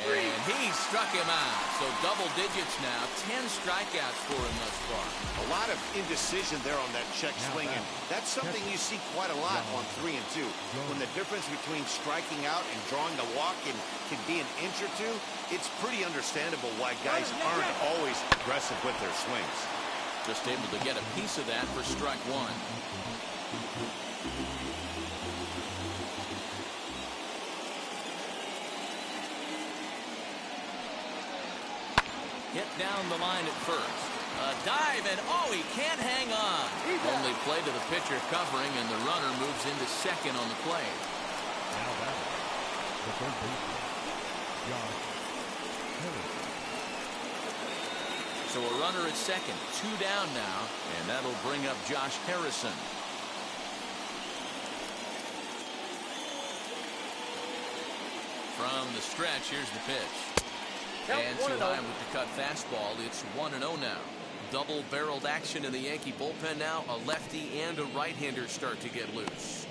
And he struck him out. So double digits now, 10 strikeouts for him thus far. A lot of indecision there on that check swing, and that's something you see quite a lot on 3 and 2. When the difference between striking out and drawing the walk can be an inch or two, it's pretty understandable why guys aren't always aggressive with their swings. Just able to get a piece of that for strike 1. Hit down the line at first. A dive, and oh, he can't hang on. Only play to the pitcher covering, and the runner moves into second on the play. Now back, the third baseman, Josh Harrison. So a runner at second, 2 down now, and that'll bring up Josh Harrison. From the stretch, here's the pitch. And too high with the cut fastball. It's 1-0 now. Double-barreled action in the Yankee bullpen now. A lefty and a right-hander start to get loose.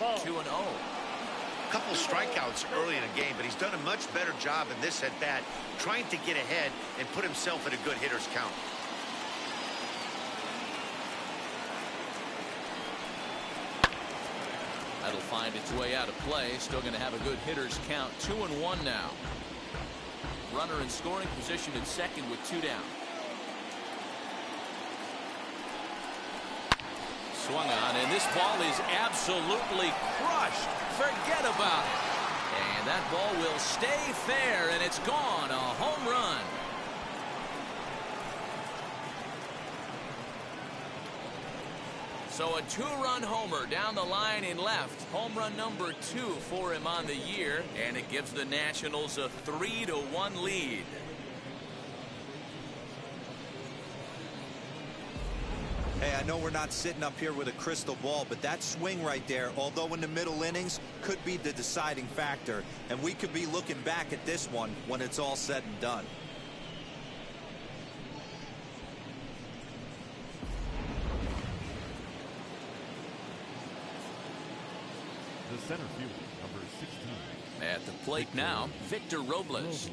Ball. 2-0. A couple strikeouts early in the game, but he's done a much better job in this at-bat trying to get ahead and put himself at a good hitter's count. That'll find its way out of play. Still going to have a good hitter's count. 2-1 now. Runner in scoring position at second with 2 down. Swung on, and this ball is absolutely crushed. Forget about it. And that ball will stay fair, and it's gone. A home run. So a 2-run homer down the line in left. Home run number 2 for him on the year, and it gives the Nationals a 3-1 lead. Hey, I know we're not sitting up here with a crystal ball, but that swing right there, although in the middle innings, could be the deciding factor. And we could be looking back at this one when it's all said and done. The center fielder, number 16. At the plate now, Victor Robles.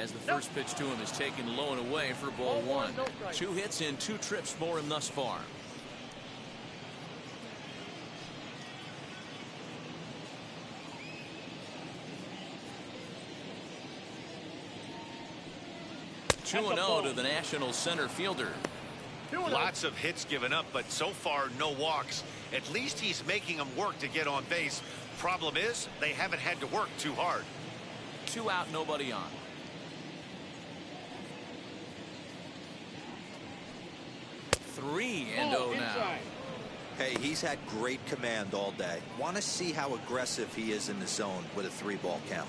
As the first pitch to him is taken low and away for ball one. 2 hits in 2 trips for him thus far. Two and 0 to the Nationals center fielder. Lots of hits given up, but so far no walks. At least he's making them work to get on base. Problem is, they haven't had to work too hard. 2 out, nobody on. Three and 0 now. Hey, he's had great command all day. Want to see how aggressive he is in the zone with a 3-ball count.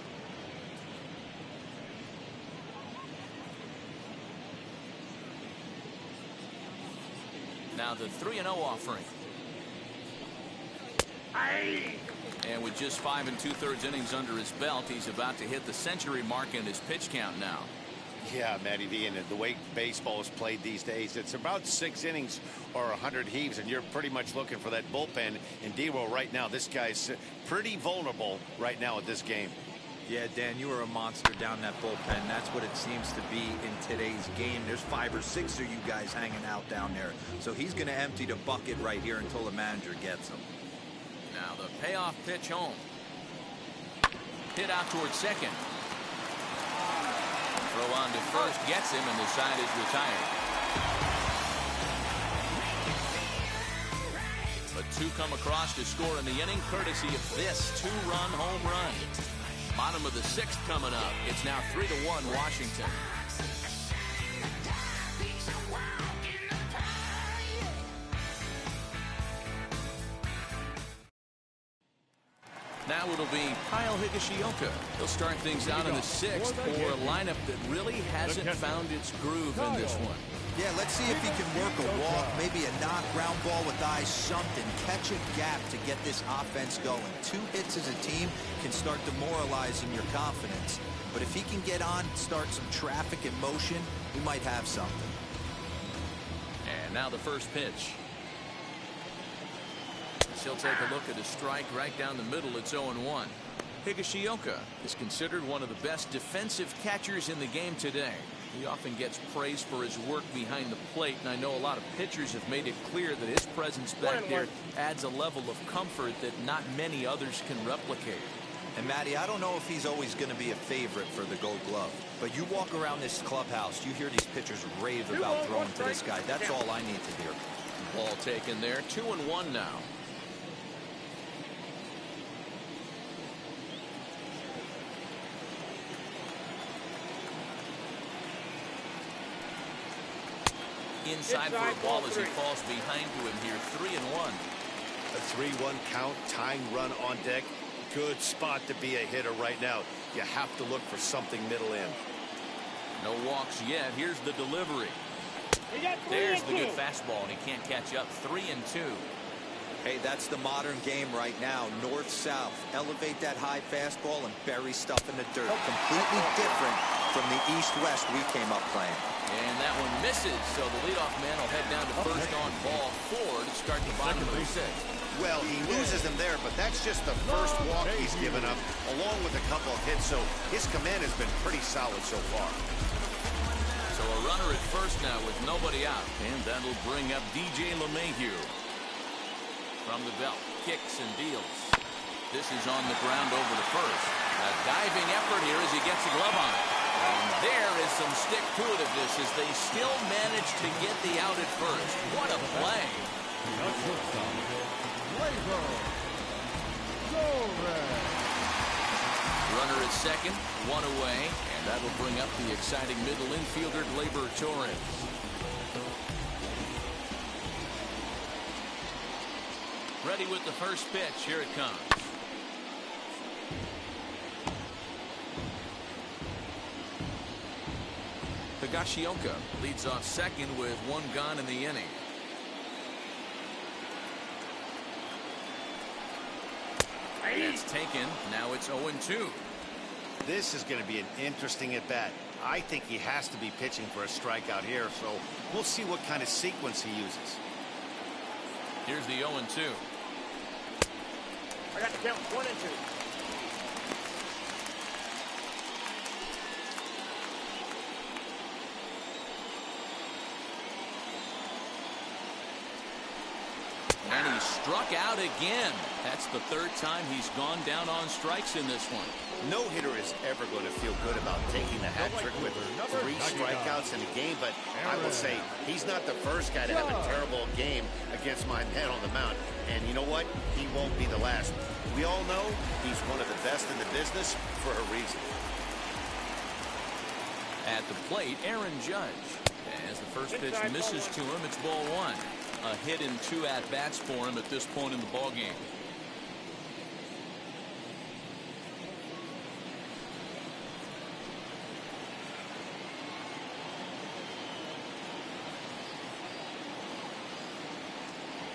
Now the 3-0 offering. And with just 5 2/3 innings under his belt, he's about to hit the century mark in his pitch count now. Yeah, Matty V, and the way baseball is played these days, it's about 6 innings or 100 heaves, and you're pretty much looking for that bullpen. In D-Roll right now, this guy's pretty vulnerable right now at this game. Yeah, Dan, you are a monster down that bullpen. That's what it seems to be in today's game. There's 5 or 6 of you guys hanging out down there. So he's going to empty the bucket right here until the manager gets him. Now the payoff pitch home. Hit out towards second. Throw on to first, gets him, and the side is retired. But 2 come across to score in the inning, courtesy of this 2-run home run. Bottom of the 6th coming up. It's now 3-1 Washington. Now it'll be Kyle Higashioka. He'll start things out in the 6th for a lineup that really hasn't found its groove in this one. Yeah, let's see if he can work a walk, maybe a knock, ground ball with eyes, something. Catch a gap to get this offense going. 2 hits as a team can start demoralizing your confidence. But if he can get on, start some traffic in motion, we might have something. And now the first pitch. He'll take a look at a strike right down the middle. It's 0-1. Higashioka is considered one of the best defensive catchers in the game today. He often gets praised for his work behind the plate, and I know a lot of pitchers have made it clear that his presence back there adds a level of comfort that not many others can replicate. And Matty, I don't know if he's always going to be a favorite for the Gold Glove, but you walk around this clubhouse, you hear these pitchers rave about throwing to this guy. That's all I need to hear. Ball taken there. 2-1 now. Inside for a ball as he falls behind to him here. 3-1. A 3-1 count, tying run on deck. Good spot to be a hitter right now. You have to look for something middle in. No walks yet. Here's the delivery. There's the good fastball, and he can't catch up. 3-2. Hey, that's the modern game right now. North-south. Elevate that high fastball and bury stuff in the dirt. Completely different from the east-west we came up playing. And that one misses, so the leadoff man will head down to first on ball 4 to start the bottom of the 6th. Well, he loses him there, but that's just the first walk he's given up, along with a couple of hits, so his command has been pretty solid so far. So a runner at first now with nobody out, and that'll bring up DJ LeMahieu. From the belt, kicks and deals. This is on the ground over to first. A diving effort here as he gets a glove on it. And there is some stick-to-itiveness as they still manage to get the out at first. What a play. Runner at second, 1 away, and that'll bring up the exciting middle infielder, Gleyber Torres. Ready with the first pitch. Here it comes. Higashioka leads off second with 1 gone in the inning. It's taken. Now it's 0-2. This is going to be an interesting at-bat. I think he has to be pitching for a strikeout here, so we'll see what kind of sequence he uses. Here's the 0-2. I got the count 1 and 2. And he struck out again. That's the third time he's gone down on strikes in this one. No hitter is ever going to feel good about taking the hat trick with 3 strikeouts in a game, but I will say he's not the first guy to have a terrible game against my man on the mound. And you know what? He won't be the last. We all know he's one of the best in the business for a reason. At the plate, Aaron Judge. As the first pitch misses to him, it's ball 1. A hit in 2 at-bats for him at this point in the ballgame.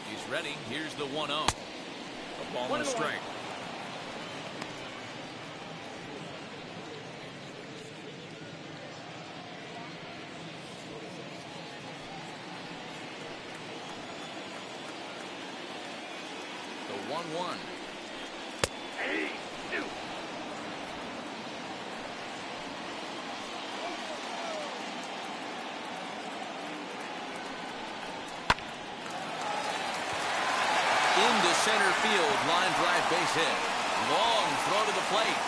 He's ready. Here's the 1-0. A ball and a strike. The 1-1. Into center field, line drive base hit. Long throw to the plate.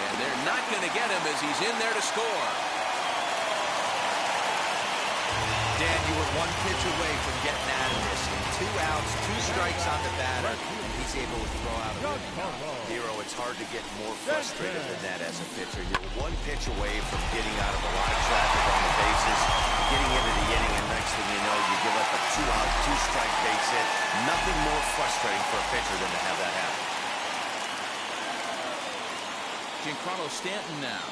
And they're not going to get him as he's in there to score. Dan, you were 1 pitch away from getting out of this. 2 outs, 2 strikes on the batter, and he's able to throw out a winning. Hero, it's hard to get more frustrated than that as a pitcher. You're 1 pitch away from getting out of a lot of traffic on the bases, getting into the inning, and next thing you know, you give up a 2-out, 2-strike base hit. Nothing more frustrating for a pitcher than to have that happen. Giancarlo Stanton now.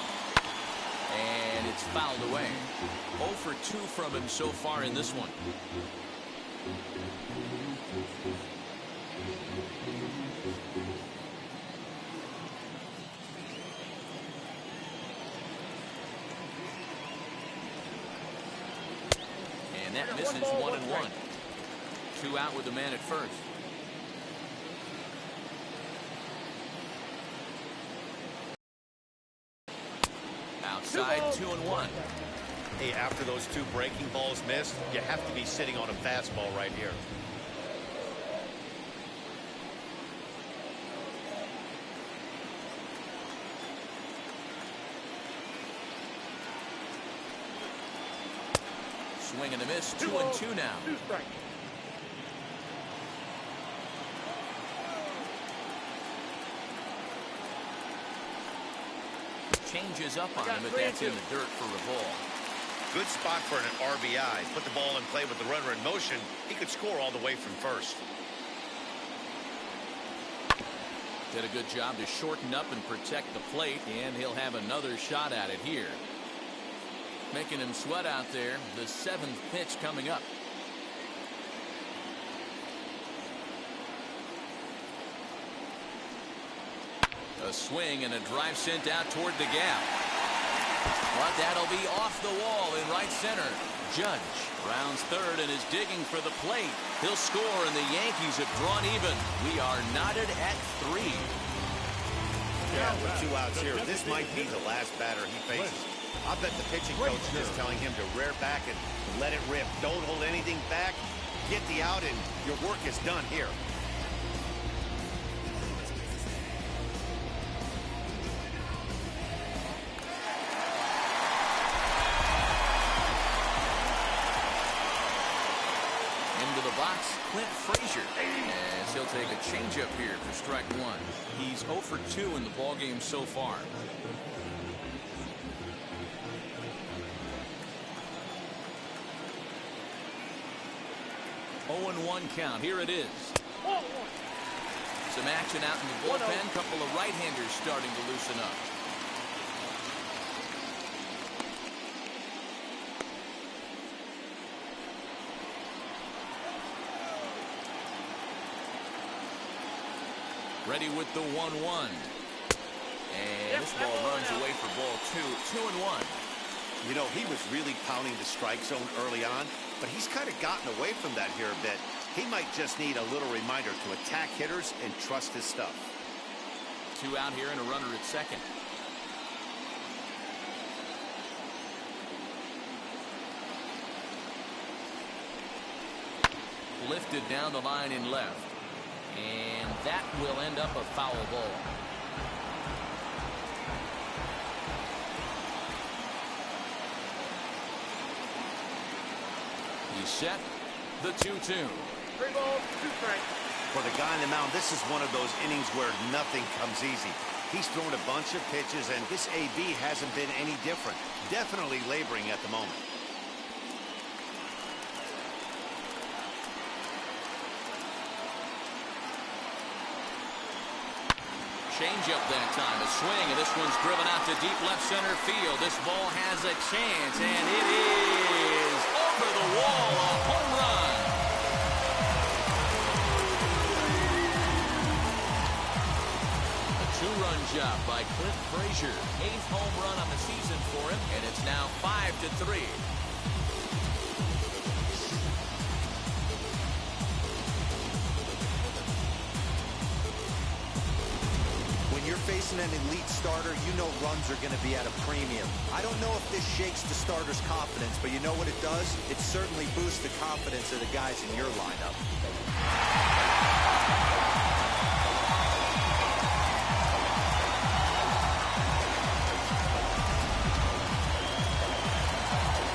And it's fouled away. 0 for 2 from him so far in this one. And that misses 1-1. 2 out with the man at first. Outside, 2-1. Hey, after those 2 breaking balls missed, you have to be sitting on a fastball right here. Swing and a miss, 2-2 now. 2 strikes. Changes up on him, but that's in the dirt for a ball. Good spot for an RBI. Put the ball in play with the runner in motion. He could score all the way from first. Did a good job to shorten up and protect the plate, and he'll have another shot at it here. Making him sweat out there. The 7th pitch coming up. A swing and a drive sent out toward the gap. But that'll be off the wall in right center. Judge rounds third and is digging for the plate. He'll score, and the Yankees have drawn even. We are knotted at 3. Yeah, with 2 outs here, this might be the last batter he faces. I bet the pitching coach is just telling him to rear back and let it rip. Don't hold anything back. Get the out, and your work is done here. Clint Frazier, as he'll take a changeup here for strike 1. He's 0 for 2 in the ballgame so far. Oh and 1 count. Here it is. Some action out in the bullpen. Couple of right-handers starting to loosen up. Ready with the 1-1. And this ball runs away for ball 2. 2-1. You know, he was really pounding the strike zone early on, but he's kind of gotten away from that here a bit. He might just need a little reminder to attack hitters and trust his stuff. 2 out here and a runner at second. Lifted down the line in left. And that will end up a foul ball. He's set. The 2-2. 3 balls, 2 strikes. For the guy on the mound, this is one of those innings where nothing comes easy. He's thrown a bunch of pitches, and this AB hasn't been any different. Definitely laboring at the moment. Change-up that time. A swing, and this one's driven out to deep left center field. This ball has a chance, and it is over the wall. A home run. A 2-run job by Clint Frazier. 8th home run on the season for him, and it's now 5-3. Facing an elite starter, you know runs are going to be at a premium. I don't know if this shakes the starter's confidence, but you know what it does? It certainly boosts the confidence of the guys in your lineup.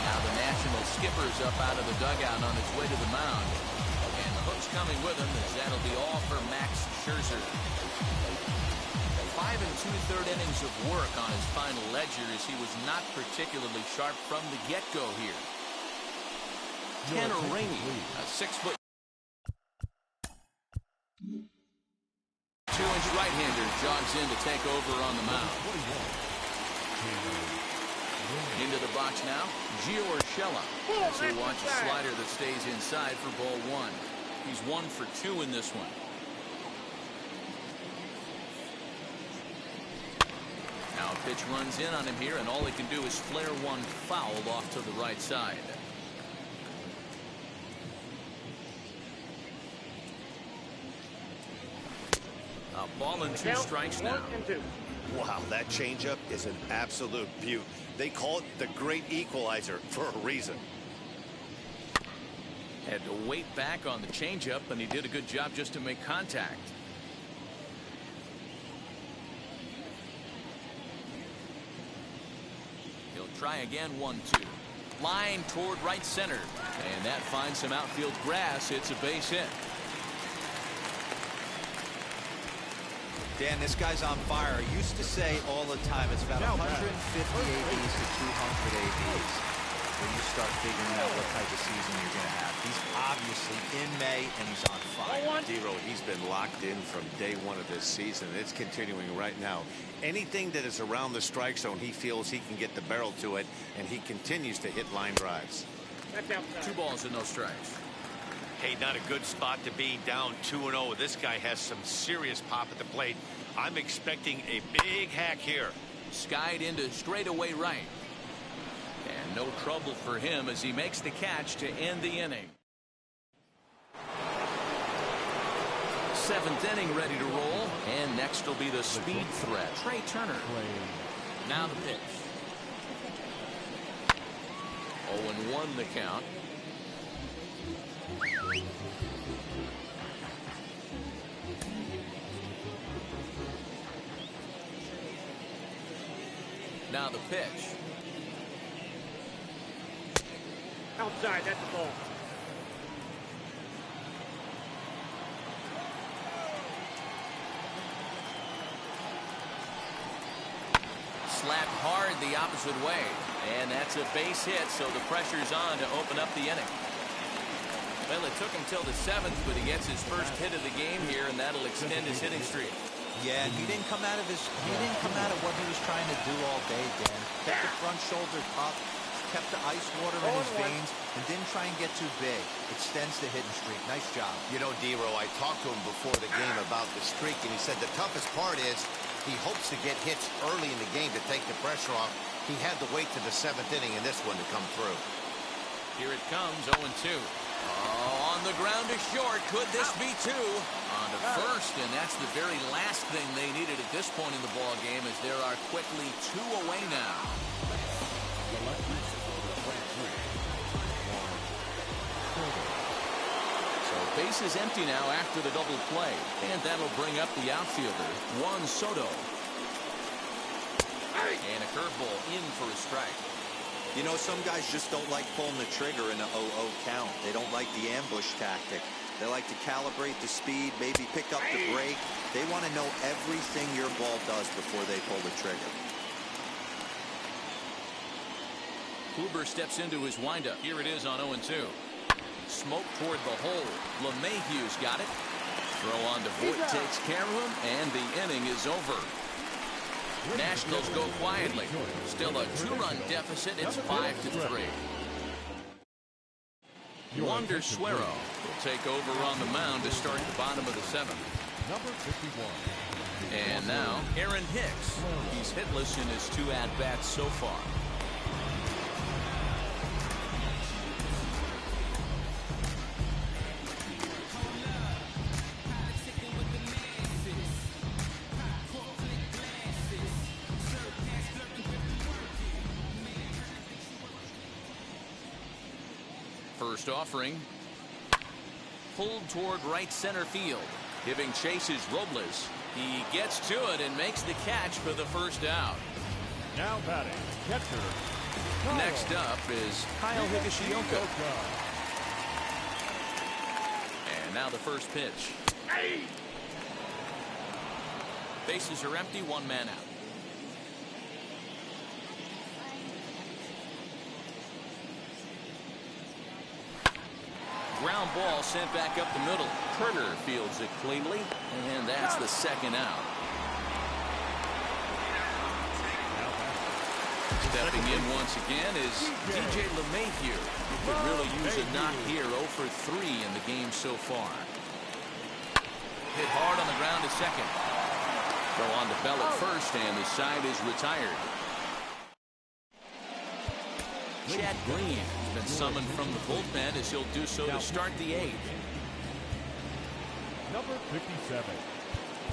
Now the National skipper's up out of the dugout on his way to the mound. And the hook's coming with him, as that'll be all for Max Scherzer. 5 2/3 innings of work on his final ledger, as he was not particularly sharp from the get-go here. Tanner Rainey, a 6-foot 2-inch right-hander, jogs in to take over on the mound. Into the box now, Gio Urshela. As he watches a slider that stays inside for ball 1. He's 1 for 2 in this one. Now a pitch runs in on him here, and all he can do is flare one foul off to the right side. A ball and 2 strikes now. 1-2. Wow, that changeup is an absolute beaut. They call it the great equalizer for a reason. Had to wait back on the changeup, and he did a good job just to make contact. Try again, 1-2. Line toward right center. And that finds some outfield grass. It's a base hit. Dan, this guy's on fire. I used to say all the time it's about 150 ABs to 200 ABs when you start figuring out what type of season you're going to have. He's obviously in May, and he's on fire. D-Row, he's been locked in from day 1 of this season. It's continuing right now. Anything that is around the strike zone, he feels he can get the barrel to it, and he continues to hit line drives. 2 balls and no strikes. Hey, not a good spot to be, down 2-0. This guy has some serious pop at the plate. I'm expecting a big hack here. Skied into straightaway right. And no trouble for him as he makes the catch to end the inning. 7th inning ready to roll. And next will be the speed threat, Trey Turner. Now the pitch. 0-1 the count. Now the pitch. Outside, that's the ball. Slapped hard the opposite way. And that's a base hit, so the pressure's on to open up the inning. Well, it took him till the 7th, but he gets his first hit of the game here, and that'll extend his hitting streak. Yeah, and he didn't come out of what he was trying to do all day, Dan. Kept the front shoulder up, kept the ice water in his veins, and didn't try and get too big. Extends the hitting streak. Nice job. You know, D-Row, I talked to him before the game about the streak, and he said the toughest part is he hopes to get hits early in the game to take the pressure off. He had to wait to the 7th inning in this one to come through. Here it comes, 0-2. Oh, on the ground to short. Could this be 2? On On to first, and that's the very last thing they needed at this point in the ball game, as there are quickly 2 away now. So bases empty now after the double play, and that'll bring up the outfielder, Juan Soto. And a curveball in for a strike. You know, some guys just don't like pulling the trigger in an 0-0 count. They don't like the ambush tactic. They like to calibrate the speed, maybe pick up the brake. They want to know everything your ball does before they pull the trigger. Kluber steps into his windup. Here it is on 0-2. Smoke toward the hole. LeMahieu's got it. Throw on to Voit, takes care of him, and the inning is over. Nationals go quietly. Still a 2-run deficit. It's 5-3. Wander Suero will take over on the mound to start the bottom of the 7th. Number 51. And now Aaron Hicks. He's hitless in his 2 at-bats so far. First offering. Pulled toward right center field. Giving chase is Robles. He gets to it and makes the catch for the first out. Now batting, catcher. Next up is Kyle Higashioka. And now the first pitch. Bases are empty, 1 man out. Ground ball sent back up the middle. Turner fields it cleanly, and that's the 2nd out. Stepping in once again is DJ LeMahieu. He could really use a knock here. 0 for 3 in the game so far. Hit hard on the ground to second. Go on to Bell at first, and the side is retired. Chad Green has been summoned from the bullpen, as he'll do so to start the 8th. Number 57.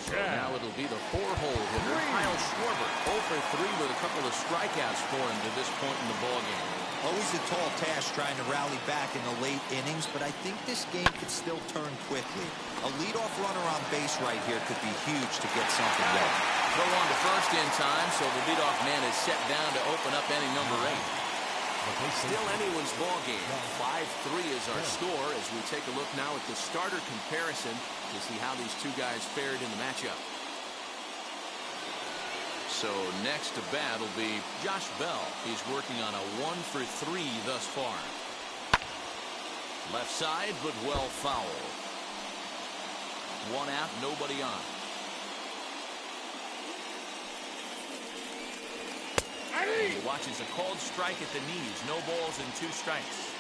So now it'll be the 4-hole hitter, Kyle Schwarber. 0 for 3 with a couple of strikeouts for him to this point in the ballgame. Always a tall task trying to rally back in the late innings, but I think this game could still turn quickly. A leadoff runner on base right here could be huge to get something going. Throw on to first in time, so the leadoff man is set down to open up inning number 8. Still anyone's ball game. 5-3 is our score, as we take a look now at the starter comparison to see how these 2 guys fared in the matchup. So next to bat will be Josh Bell. He's working on a 1 for 3 thus far. Left side, but well fouled. 1 out, nobody on. He watches a called strike at the knees. No balls and 2 strikes.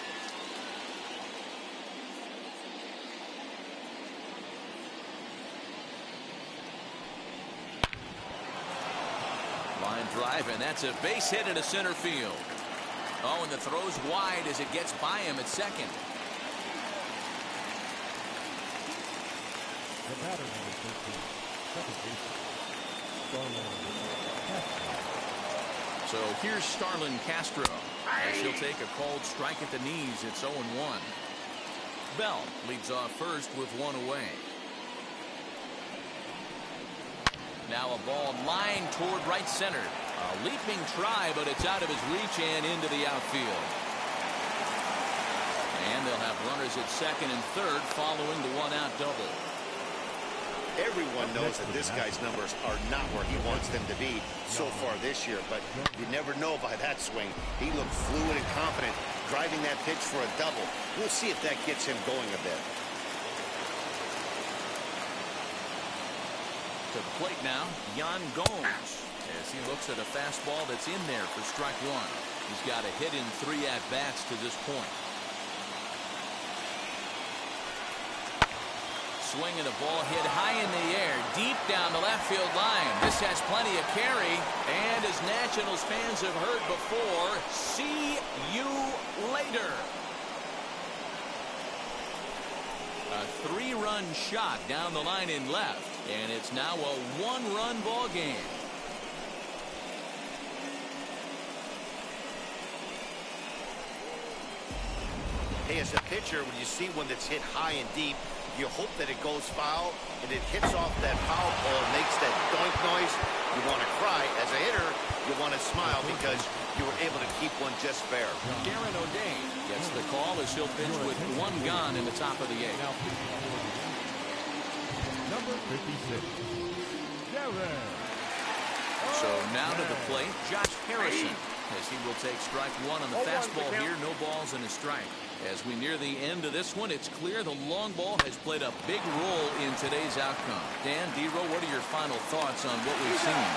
Line drive, and that's a base hit into center field. Oh, and the throw's wide as it gets by him at second. The batter number 13. Second baseman. So here's Starlin Castro, as he'll take a called strike at the knees. It's 0-1. Bell leads off first with 1 away. Now a ball lined toward right center. A leaping try, but it's out of his reach and into the outfield. And they'll have runners at second and third following the 1-out double. Everyone knows that this guy's numbers are not where he wants them to be so far this year, but you never know by that swing. He looked fluid and confident, driving that pitch for a double. We'll see if that gets him going a bit. To the plate now, Yan Gomes, as he looks at a fastball that's in there for strike 1. He's got a hit in 3 at-bats to this point. Swing and a ball hit high in the air, deep down the left field line. This has plenty of carry, and as Nationals fans have heard before, see you later. A A 3-run shot down the line in left, and it's now a 1-run ball game. Hey, as a pitcher, when you see one that's hit high and deep, you hope that it goes foul and it hits off that foul pole and makes that doink noise. You want to cry. As a hitter, you want to smile because you were able to keep one just fair. Darren O'Day gets the call as he'll pitch with 1 gone in the top of the 8th. Number 56, Darren. So now to the plate, Josh Harrison, as he will take strike 1 on the fastball here. No balls and a strike. As we near the end of this one, it's clear the long ball has played a big role in today's outcome. Dan, D-Row, what are your final thoughts on what we've seen?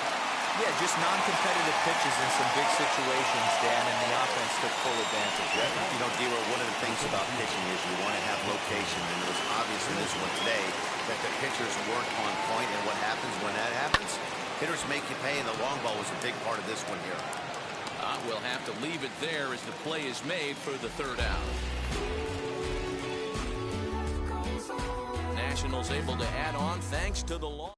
Yeah, just non-competitive pitches in some big situations, Dan, and the offense took full advantage. You know, D-Row, one of the things about pitching is you want to have location, and it was obvious in this one today that the pitchers weren't on point, and what happens when that happens? Hitters make you pay, and the long ball was a big part of this one here. We'll have to leave it there as the play is made for the 3rd out. Nationals able to add on thanks to the long.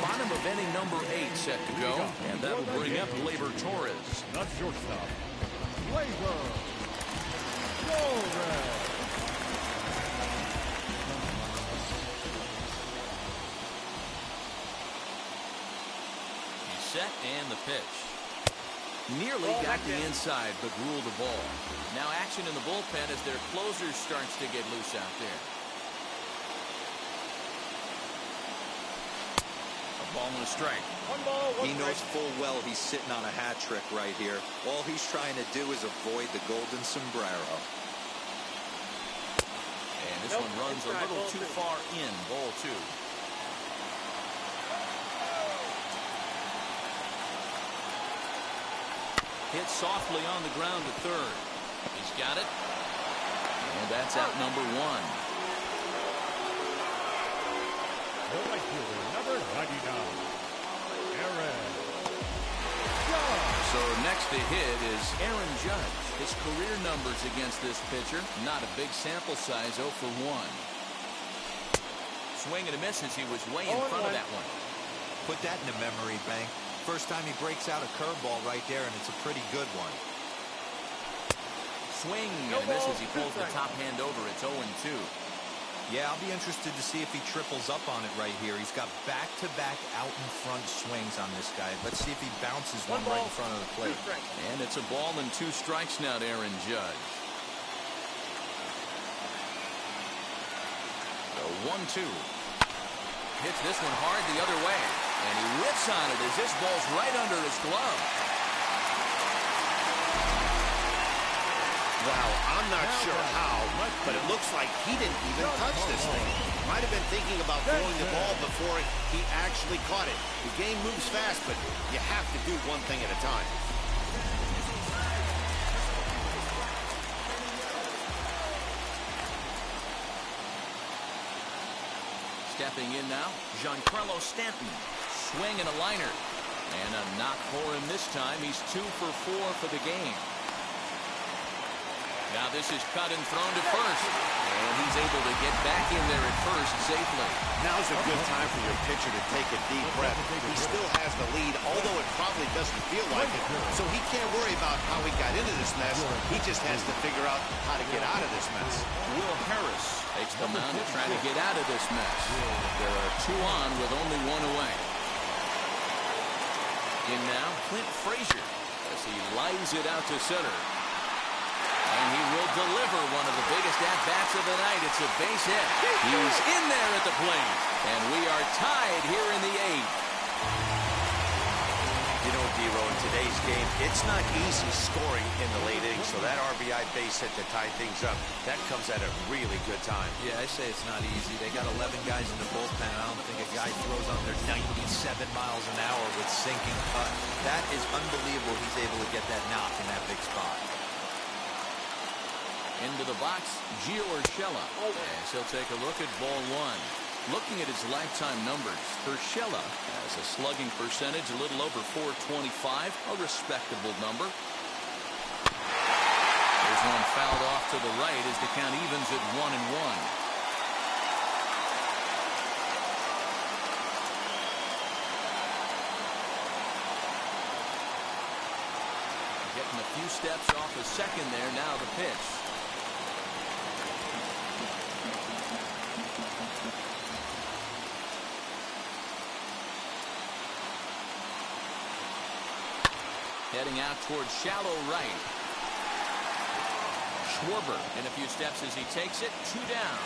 Bottom of inning number 8 set to go, and that will bring up Gleyber Torres. The shortstop, Gleyber Torres. Set and the pitch. Nearly got the inside, but ruled the ball. Now action in the bullpen as their closer starts to get loose out there. A ball and a strike. 1 ball, 1 He knows strike. full well he's sitting on a hat trick right here. All he's trying to do is avoid the golden sombrero. And this one runs a little too far in. Ball 2. Hit softly on the ground to 3rd. He's got it. And that's out number 1. The right fielder, number 99, Aaron Judge. So next to hit is Aaron Judge. His career numbers against this pitcher, not a big sample size, 0 for 1. Swing and a miss as he was way in front of that one. Put that in the memory bank. First time he breaks out a curveball right there, and it's a pretty good one. Swing and a miss as he pulls the top hand over. It's 0-2. Yeah, I'll be interested to see if he triples up on it right here. He's got back-to-back out-in-front swings on this guy. Let's see if he bounces one right in front of the plate. And it's a ball and 2 strikes now to Aaron Judge. So 1-2. Hits this one hard the other way. And he whips on it as this ball's right under his glove. Wow, I'm not sure how, but it looks like he didn't even touch this thing. Might have been thinking about throwing the ball before he actually caught it. The game moves fast, but you have to do one thing at a time. Stepping in now, Giancarlo Stanton. Swing and a liner. And a knock for him this time. He's 2 for 4 for the game. Now this is cut and thrown to first. And he's able to get back in there at first safely. Now's a good time for your pitcher to take a deep breath. He still has the lead, although it probably doesn't feel like it. So he can't worry about how he got into this mess. He just has to figure out how to get out of this mess. Will Harris takes the mound to try to get out of this mess. There are 2 on with only 1 away. In now, Clint Frazier as he lines it out to center. And he will deliver one of the biggest at-bats of the night. It's a base hit. He's in there at the plate. And we are tied here in the 8th. You know, D-Row, in today's game, it's not easy scoring in the late innings. So that RBI base hit to tie things up, that comes at a really good time. Yeah, I say it's not easy. They got 11 guys in the bullpen. I don't think a guy throws under 97 miles an hour with sinking cut. That is unbelievable. He's able to get that knock in that big spot. Into the box, Gio Urshela. As he'll take a look at ball 1. Looking at his lifetime numbers, Urshela has a slugging percentage a little over .425, a respectable number. There's one fouled off to the right as the count evens at 1-1. Getting a few steps off a second there. Now the pitch. Heading out towards shallow right. Schwarber in a few steps as he takes it. 2 down.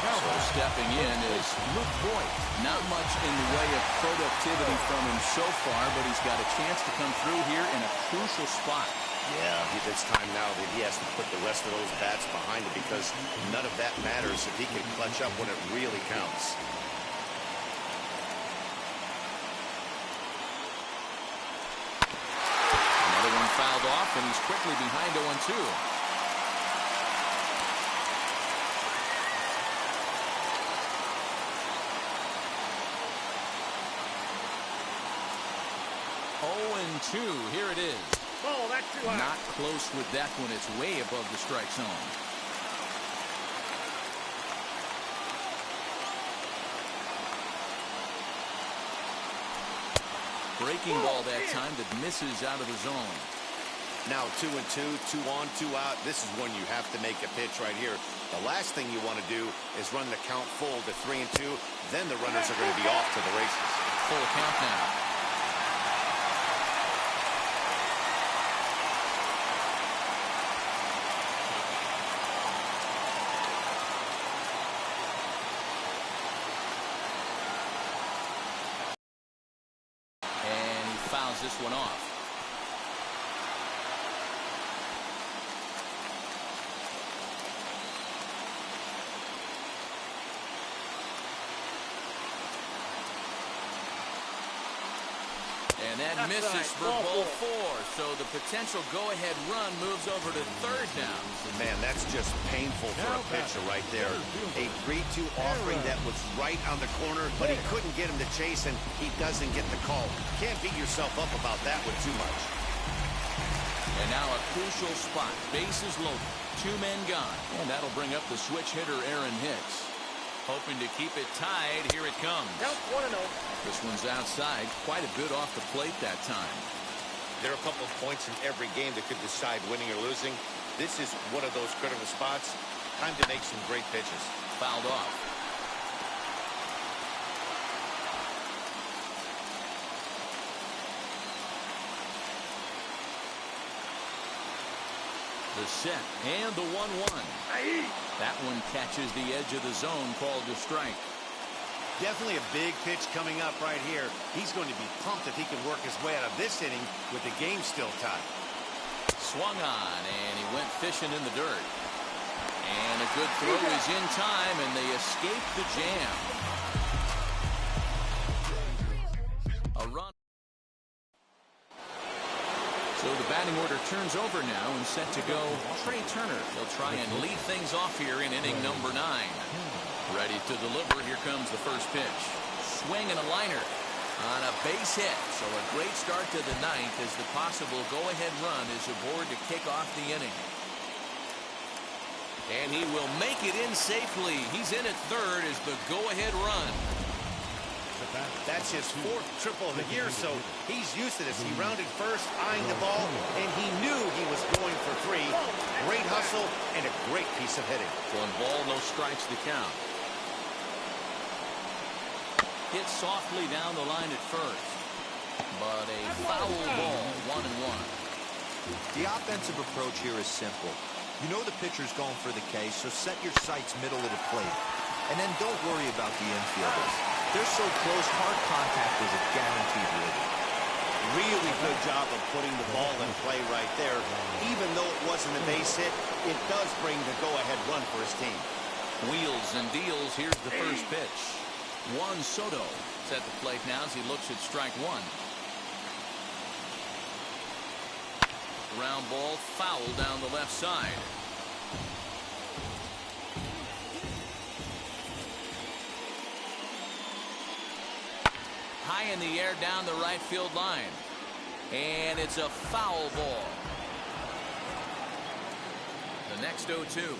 So stepping in is Luke Voigt. Not much in the way of productivity from him so far, but he's got a chance to come through here in a crucial spot. Yeah, it's time now that he has to put the rest of those bats behind him, because none of that matters if he can clutch up when it really counts. Another one fouled off, and he's quickly behind 0-2. 0-2. Here it is. Oh, that's too high. Not close with that one. It's way above the strike zone. Breaking ball that time that misses out of the zone. Now 2-2, 2 on, 2 out. This is when you have to make a pitch right here. The last thing you want to do is run the count full to 3-2. Then the runners are going to be off to the races. Full count now. This one off. And that misses for ball 4. So the potential go-ahead run moves over to third now. Man, that's just painful for a pitcher right there. A 3-2 offering that was right on the corner, but he couldn't get him to chase, and he doesn't get the call. Can't beat yourself up about that one too much. And now a crucial spot. Bases loaded. 2 men gone. And that'll bring up the switch hitter, Aaron Hicks. Hoping to keep it tied. Here it comes. Count 1-0. This one's outside. Quite a bit off the plate that time. There are a couple of points in every game that could decide winning or losing. This is one of those critical spots. Time to make some great pitches. Fouled off. The set and the 1-1. That one catches the edge of the zone, called to strike. Definitely a big pitch coming up right here. He's going to be pumped if he can work his way out of this inning with the game still tied. Swung on, and he went fishing in the dirt. And a good throw is in time, and they escape the jam. A run. So the batting order turns over now and set to go Trey Turner. He'll try and lead things off here in inning number 9. Ready to deliver. Here comes the first pitch. Swing and a liner on a base hit. So a great start to the 9th as the possible go-ahead run is aboard to kick off the inning. And he will make it in safely. He's in at third as the go-ahead run. That's his 4th triple of the year, so he's used to this. He rounded first, eyeing the ball, and he knew he was going for 3. Great hustle and a great piece of hitting. 1 ball, no strikes to count. Hit softly down the line at first, but a foul ball, 1-1. The offensive approach here is simple. You know the pitcher's going for the K, so set your sights middle of the plate. And then don't worry about the infielders. They're so close, hard contact is a guaranteed win. Really good job of putting the ball in play right there. Even though it wasn't a base hit, it does bring the go-ahead run for his team. Wheels and deals. Here's the first pitch. Juan Soto is at the plate now as he looks at strike 1. Ground ball foul down the left side. High in the air down the right field line. And it's a foul ball. The next 0-2.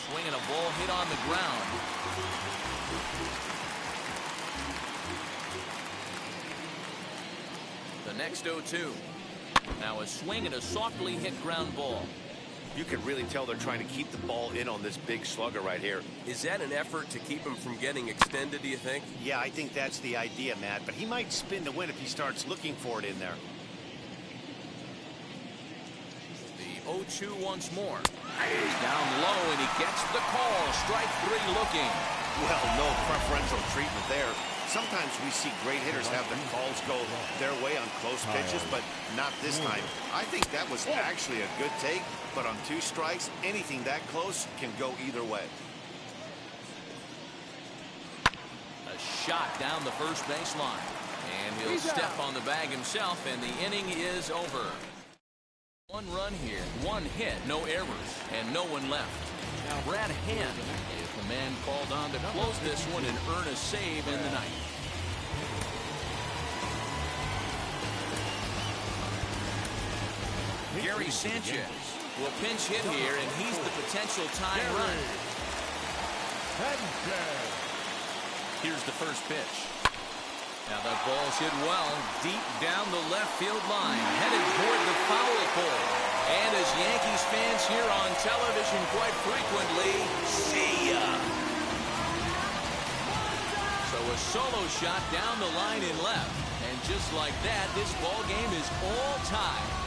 Swinging a ball hit on the ground. The next 0-2. Now a swing and a softly hit ground ball. You can really tell they're trying to keep the ball in on this big slugger right here. Is that an effort to keep him from getting extended, do you think? Yeah, I think that's the idea, Matt. But he might spin to win if he starts looking for it in there. The 0-2 once more. He's down low and he gets the call. Strike three looking. Well, no preferential treatment there. Sometimes we see great hitters have the calls go their way on close pitches, but not this time. I think that was actually a good take, but on 2 strikes, anything that close can go either way. A shot down the first baseline. And he'll step on the bag himself, and the inning is over. 1 run here, 1 hit, no errors, and no one left. Now Brad Hand is the man called on to close this one and earn a save in the ninth. Gary Sanchez will pinch hit here, and he's the potential tying run. Here's the first pitch. Now that ball's hit well, deep down the left field line, headed toward the foul pole. And as Yankees fans hear on television quite frequently, see ya. So a solo shot down the line in left. And just like that, this ball game is all tied.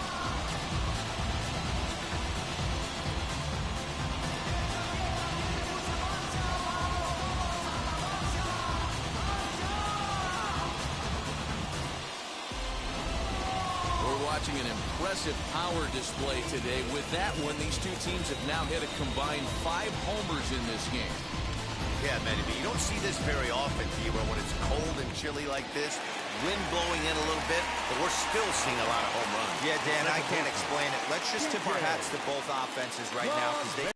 Watching an impressive power display today. With that one, these two teams have now hit a combined 5 homers in this game. Yeah, Manny, you don't see this very often, T-Bone, when it's cold and chilly like this. Wind blowing in a little bit, but we're still seeing a lot of home runs. Yeah, Dan, I can't explain it. Let's just tip our hats to both offenses right now, because they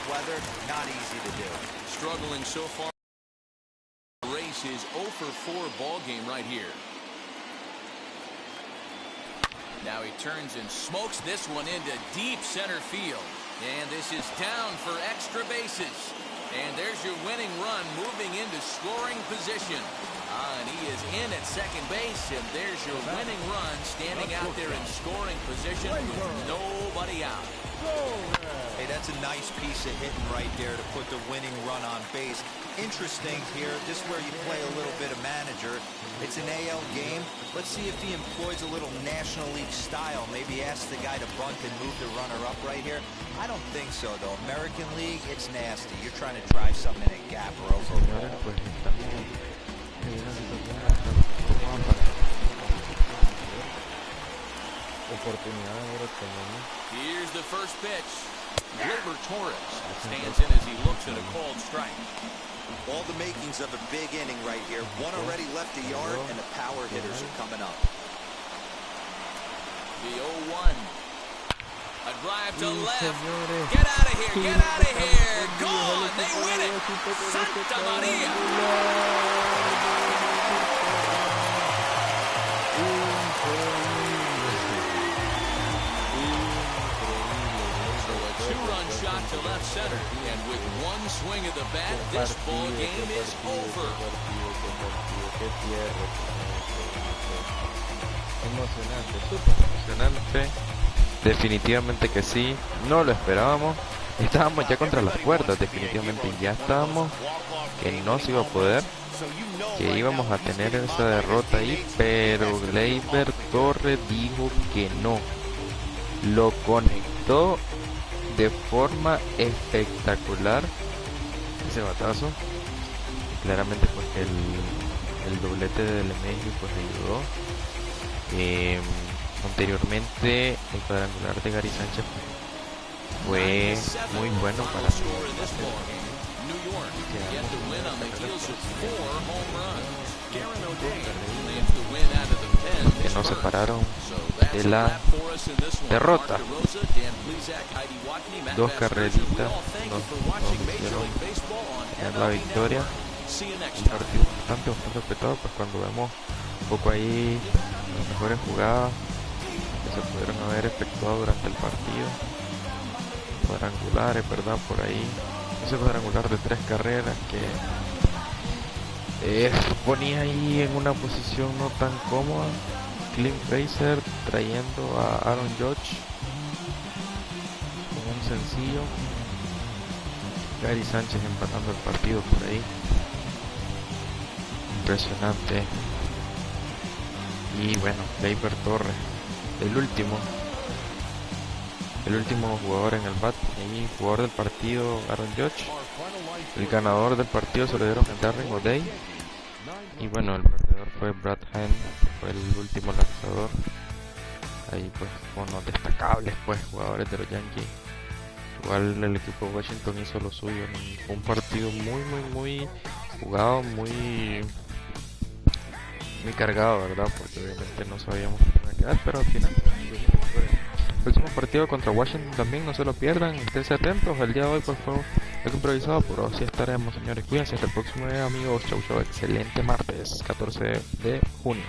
weather, not easy to do. Struggling so far. Race his 0 for 4 ball game right here. Now he turns and smokes this one into deep center field. And this is down for extra bases. And there's your winning run moving into scoring position. And he is in at second base. And there's your winning run standing out there in scoring position with nobody out. Hey, that's a nice piece of hitting right there to put the winning run on base. Interesting here, this is where you play a little bit of manager. It's an AL game. Let's see if he employs a little National League style. Maybe ask the guy to bunt and move the runner up right here. I don't think so, though. American League, it's nasty. You're trying to drive something in a gap or over a ball. Here's the first pitch. Gleyber Torres stands in as he looks at a called strike. All the makings of a big inning right here. One already left the yard, and the power hitters are coming up. The 0-1. A drive to left. Get out of here. Get out of here. Gone. They win it. Santa Maria. Two-run shot to left center, and with one swing of the bat, this ball game is over. Emocionante, súper emocionante. Definitivamente que sí, no lo esperábamos. Estábamos ya contra las cuerdas, definitivamente ya estábamos que no se iba a poder, que íbamos a tener esa derrota ahí, pero Gleyber Torres dijo que no. Lo conectó de forma espectacular ese batazo. Claramente pues el doblete del México pues ayudó. Anteriormente el cuadrangular de Gary Sánchez fue muy bueno para que nos separaron de la derrota. 2 carreritas nos hicieron en la victoria. Un partido bastante respetado, pues cuando vemos un poco ahí las mejores jugadas que se pudieron haber efectuado durante el partido. Cuadrangulares, ¿verdad? Por ahí ese cuadrangular de 3 carreras que ponía ahí en una posición no tan cómoda Clint Fraser trayendo a Aaron Judge con un sencillo. Gary Sánchez empatando el partido por ahí. Impresionante. Y bueno, Gleyber Torres, el último jugador en el bat, y jugador del partido Aaron Judge. El ganador del partido se lo dieron a Darren O'Day. Y bueno, el perdedor fue Brad Hand, que fue el último lanzador. Ahí pues con los destacables pues jugadores de los Yankees. Igual el equipo de Washington hizo lo suyo. Fue un partido muy jugado, muy cargado, ¿verdad? Porque obviamente no sabíamos cómo iba a quedar, pero al final el próximo partido contra Washington también, no se lo pierdan, esténse atentos. El día de hoy pues fue algo improvisado, pero así estaremos, señores. Cuídense, hasta el próximo día, amigos. Chau, excelente martes, 14 de junio.